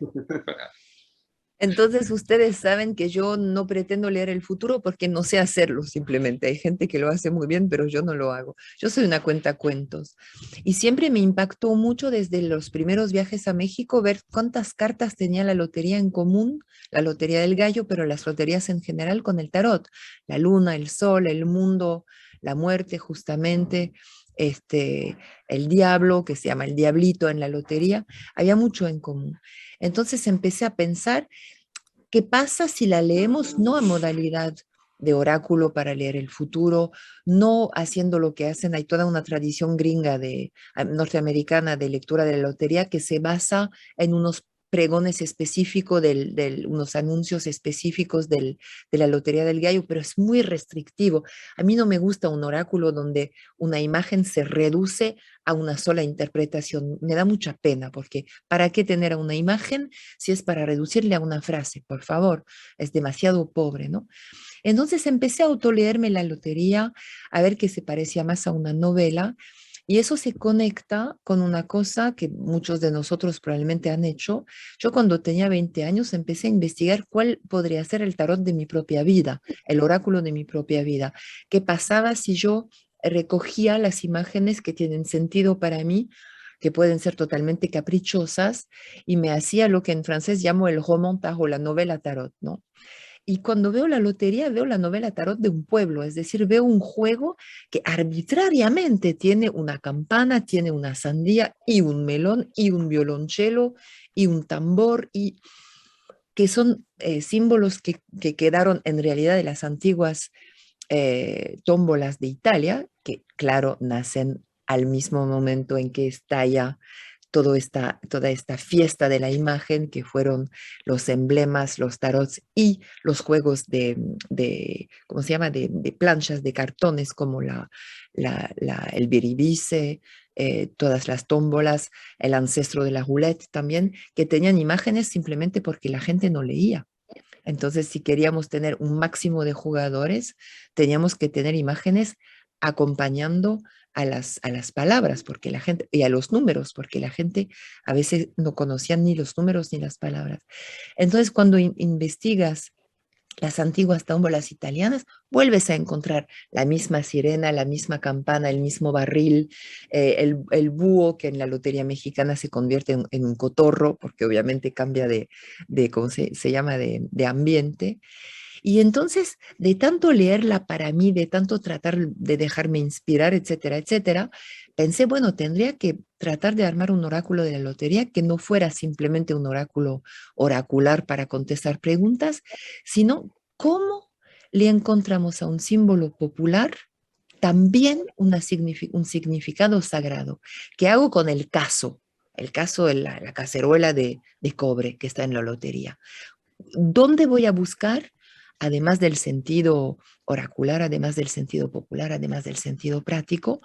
Entonces ustedes saben que yo no pretendo leer el futuro porque no sé hacerlo simplemente. Hay gente que lo hace muy bien, pero yo no lo hago. Yo soy una cuentacuentos. Y siempre me impactó mucho desde los primeros viajes a México ver cuántas cartas tenía la lotería en común, la lotería del gallo, pero las loterías en general con el tarot. La luna, el sol, el mundo, la muerte justamente, el diablo, que se llama el diablito en la lotería. Había mucho en común. Entonces empecé a pensar, ¿qué pasa si la leemos no a modalidad de oráculo para leer el futuro, no haciendo lo que hacen? Hay toda una tradición gringa norteamericana de lectura de la lotería que se basa en unos pregones específicos, unos anuncios específicos de la Lotería del Gallo, pero es muy restrictivo. A mí no me gusta un oráculo donde una imagen se reduce a una sola interpretación. Me da mucha pena, porque ¿para qué tener a una imagen si es para reducirle a una frase? Por favor, es demasiado pobre, ¿no? Entonces empecé a autoleerme la lotería, a ver qué se parecía más a una novela, y eso se conecta con una cosa que muchos de nosotros probablemente han hecho. Yo cuando tenía 20 años empecé a investigar cuál podría ser el tarot de mi propia vida, el oráculo de mi propia vida. ¿Qué pasaba si yo recogía las imágenes que tienen sentido para mí, que pueden ser totalmente caprichosas, y me hacía lo que en francés llamo el roman tarot, la novela tarot, ¿no? Y cuando veo la lotería, veo la novela tarot de un pueblo, es decir, veo un juego que arbitrariamente tiene una campana, tiene una sandía y un melón y un violonchelo y un tambor, y que son símbolos que quedaron en realidad de las antiguas tómbolas de Italia, que claro, nacen al mismo momento en que estalla toda esta fiesta de la imagen, que fueron los emblemas, los tarots y los juegos ¿cómo se llama?, de planchas, de cartones, como el biribice, todas las tómbolas, el ancestro de la roulette también, que tenían imágenes simplemente porque la gente no leía. Entonces, si queríamos tener un máximo de jugadores, teníamos que tener imágenes acompañando a las palabras, porque la gente, y a los números, porque la gente a veces no conocía ni los números ni las palabras. Entonces, cuando investigas las antiguas tómbolas italianas, vuelves a encontrar la misma sirena, la misma campana, el mismo barril, el búho, que en la lotería mexicana se convierte en un cotorro, porque obviamente cambia ¿cómo se llama?, de ambiente. Y entonces, de tanto leerla para mí, de tanto tratar de dejarme inspirar, etcétera, etcétera, pensé, bueno, tendría que tratar de armar un oráculo de la lotería que no fuera simplemente un oráculo oracular para contestar preguntas, sino cómo le encontramos a un símbolo popular también un significado sagrado. ¿Qué hago con el caso? El caso de la cacerola de cobre que está en la lotería. ¿Dónde voy a buscar, además del sentido oracular, además del sentido popular, además del sentido práctico,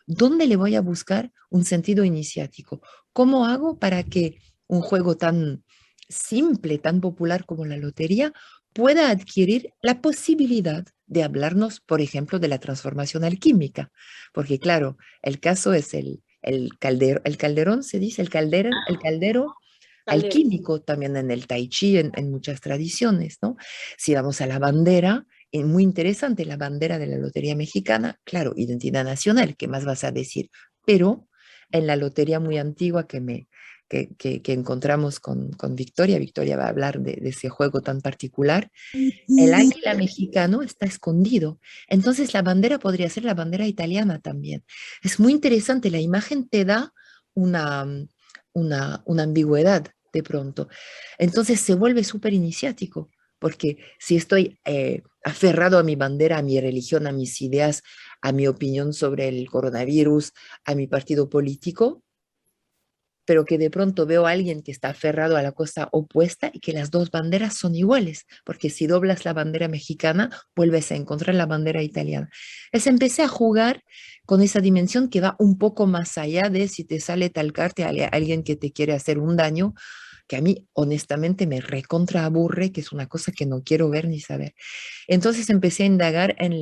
dónde le voy a buscar un sentido iniciático? ¿Cómo hago para que un juego tan simple, tan popular como la lotería, pueda adquirir la posibilidad de hablarnos, por ejemplo, de la transformación alquímica? Porque claro, el caso es el calderón, se dice, el caldero alquímico, también en el tai chi, en muchas tradiciones, ¿no? Si vamos a la bandera, es muy interesante la bandera de la Lotería Mexicana, claro, identidad nacional, ¿qué más vas a decir? Pero en la lotería muy antigua que encontramos con Victoria va a hablar de ese juego tan particular, el águila mexicano está escondido. Entonces la bandera podría ser la bandera italiana también. Es muy interesante, la imagen te da una ambigüedad de pronto. Entonces se vuelve súper iniciático, porque si estoy aferrado a mi bandera, a mi religión, a mis ideas, a mi opinión sobre el coronavirus, a mi partido político, pero que de pronto veo a alguien que está aferrado a la cosa opuesta y que las dos banderas son iguales, porque si doblas la bandera mexicana, vuelves a encontrar la bandera italiana. Empecé a jugar con esa dimensión que va un poco más allá de si te sale tal carta a alguien que te quiere hacer un daño, que a mí honestamente me recontra aburre, que es una cosa que no quiero ver ni saber. Entonces empecé a indagar en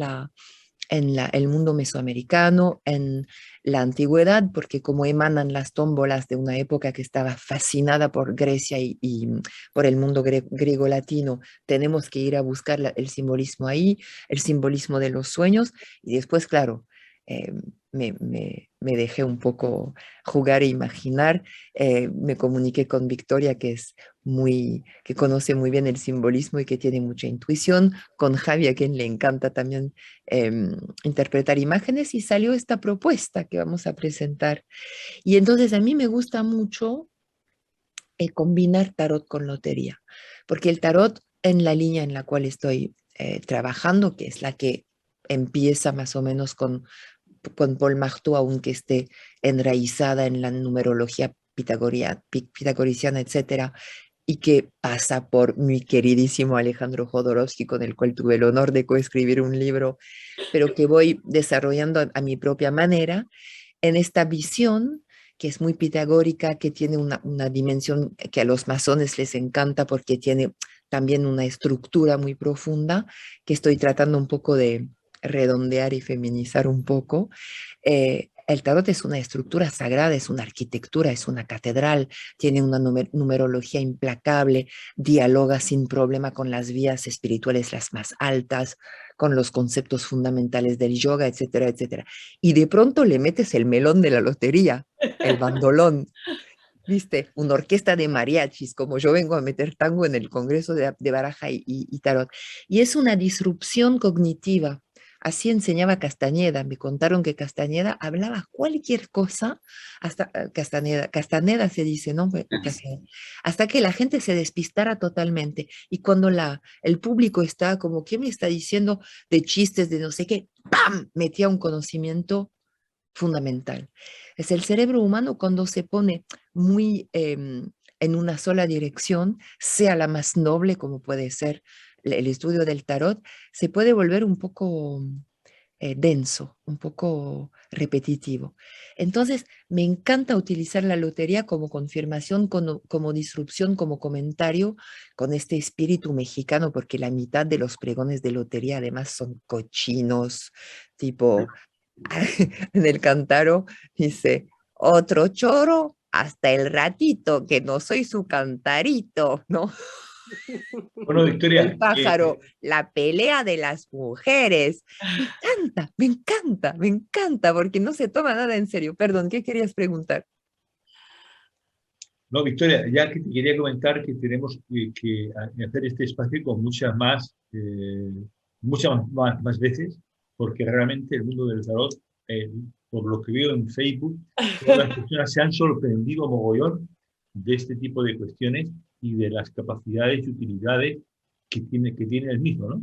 el mundo mesoamericano, en la antigüedad, porque como emanan las tómbolas de una época que estaba fascinada por Grecia y por el mundo griego-latino, tenemos que ir a buscar el simbolismo ahí, el simbolismo de los sueños, y después, claro, me dejé un poco jugar e imaginar, me comuniqué con Victoria, que conoce muy bien el simbolismo y que tiene mucha intuición, con Javi, a quien le encanta también interpretar imágenes, y salió esta propuesta que vamos a presentar. Y entonces a mí me gusta mucho combinar tarot con lotería, porque el tarot, en la línea en la cual estoy trabajando, que es la que empieza más o menos con Paul Marteau, aunque esté enraizada en la numerología pitagoriciana, etcétera, y que pasa por mi queridísimo Alejandro Jodorowsky, con el cual tuve el honor de coescribir un libro, pero que voy desarrollando a mi propia manera, en esta visión que es muy pitagórica, que tiene una dimensión que a los masones les encanta porque tiene también una estructura muy profunda, que estoy tratando un poco de redondear y feminizar un poco. El tarot es una estructura sagrada, es una arquitectura, es una catedral, tiene una numerología implacable, dialoga sin problema con las vías espirituales las más altas, con los conceptos fundamentales del yoga, etcétera, etcétera. Y de pronto le metes el melón de la lotería, el bandolón, ¿viste? Una orquesta de mariachis, como yo vengo a meter tango en el Congreso de Baraja y Tarot. Y es una disrupción cognitiva. Así enseñaba Castañeda. Me contaron que Castañeda hablaba cualquier cosa, hasta Castaneda se dice, ¿no? Hasta que la gente se despistara totalmente. Y cuando el público está como, ¿qué me está diciendo de chistes, de no sé qué? ¡Pam! Metía un conocimiento fundamental. Es el cerebro humano cuando se pone muy en una sola dirección, sea la más noble como puede ser el estudio del tarot, se puede volver un poco denso, un poco repetitivo. Entonces, me encanta utilizar la lotería como confirmación, como disrupción, como comentario, con este espíritu mexicano, porque la mitad de los pregones de lotería además son cochinos, tipo, en el Cántaro dice, otro choro hasta el ratito, que no soy su cantarito, ¿no? Bueno, Victoria. El pájaro, la pelea de las mujeres. Me encanta, porque no se toma nada en serio. Perdón, ¿qué querías preguntar? No, Victoria, ya que te quería comentar que tenemos que hacer este espacio con muchas más veces, porque realmente el mundo del tarot, por lo que veo en Facebook, todas las personas se han sorprendido mogollón de este tipo de cuestiones y de las capacidades y utilidades que tiene el mismo, ¿no?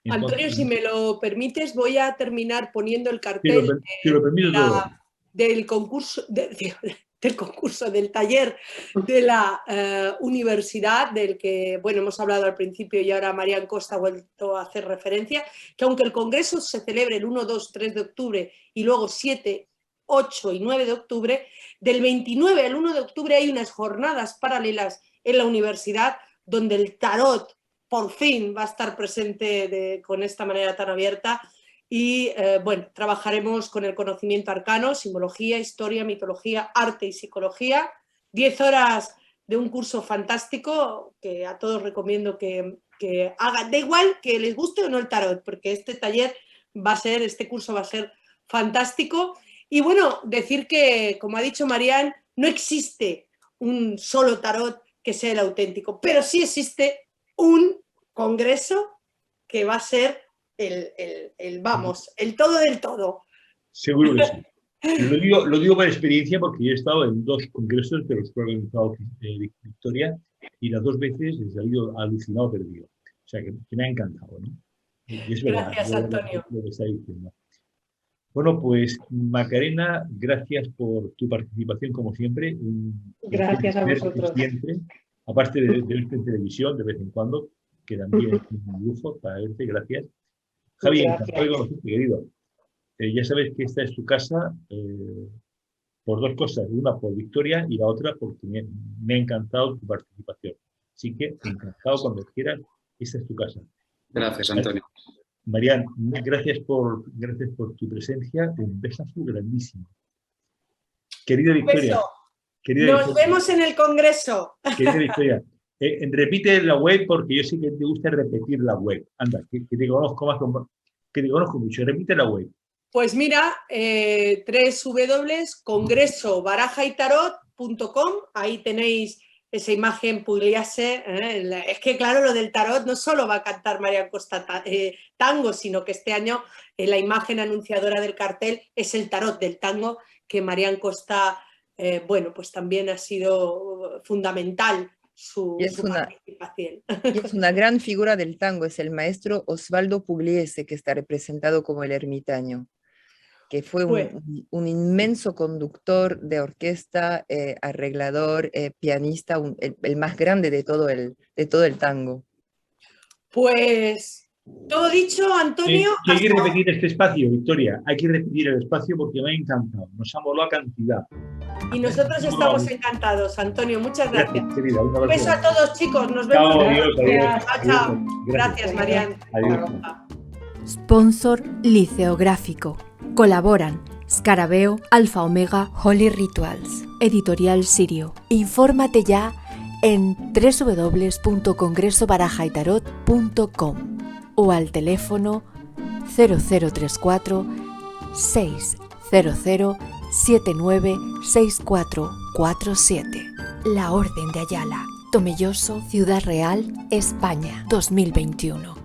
Entonces, Antonio, si me lo permites, voy a terminar poniendo el cartel del concurso, del taller de la universidad, del que, bueno, hemos hablado al principio y ahora Marian Costa ha vuelto a hacer referencia, que aunque el congreso se celebre el 1, 2, 3 de octubre y luego 7, 8 y 9 de octubre, del 29 al 1 de octubre hay unas jornadas paralelas en la universidad donde el tarot por fin va a estar presente con esta manera tan abierta y, bueno, trabajaremos con el conocimiento arcano, simbología, historia, mitología, arte y psicología. 10 horas de un curso fantástico que a todos recomiendo que hagan. Da igual que les guste o no el tarot, porque este curso va a ser fantástico. Y bueno, decir que, como ha dicho Marian, no existe un solo tarot que sea el auténtico, pero sí existe un congreso que va a ser el todo del todo. Seguro que sí. Lo digo por experiencia porque yo he estado en 2 congresos de los que ha organizado Victoria y las 2 veces he salido alucinado, perdido. O sea, que me ha encantado, ¿no? Y es verdad. Gracias, Antonio. Lo que está diciendo. Bueno, pues Macarena, gracias por tu participación como siempre. Gracias a vosotros. Siempre, aparte de verte en televisión de vez en cuando, que también es un lujo para verte, gracias. Javi, encantado de conocerte, querido. Ya sabes que esta es tu casa por 2 cosas. Una por Victoria y la otra porque me ha encantado tu participación. Así que encantado cuando quieras. Esta es tu casa. Gracias, Antonio. Marian, gracias por tu presencia. Un besazo grandísimo. Querida Victoria. Nos vemos en el congreso. Querida Victoria, repite la web porque yo sé que te gusta repetir la web. Anda, que te conozco mucho. Repite la web. Pues mira, www.congresobarajatarot.com. Ahí tenéis esa imagen Pugliese. Es que claro, lo del tarot no solo va a cantar Marian Costa tango, sino que este año la imagen anunciadora del cartel es el tarot del tango, que Marian Costa, bueno, pues también ha sido fundamental su participación. Y es una gran figura del tango, es el maestro Osvaldo Pugliese, que está representado como el ermitaño. que fue un inmenso conductor de orquesta, arreglador, pianista, el más grande de todo el tango. Pues todo dicho, Antonio. Hay que repetir este espacio, Victoria. Hay que repetir el espacio porque me ha encantado. Nos ha molado cantidad. Y nosotros estamos encantados, Antonio. Muchas gracias. Querida, un beso a todos, chicos. Nos vemos. Chao, adiós, Chao. Gracias, Marian. Adiós. Sponsor Liceográfico. Colaboran Scarabeo, Alfa Omega, Holy Rituals. Editorial Sirio. Infórmate ya en www.congresobarajaYtarot.com o al teléfono 0034 600 796447. La Orden de Ayala, Tomelloso, Ciudad Real, España, 2021.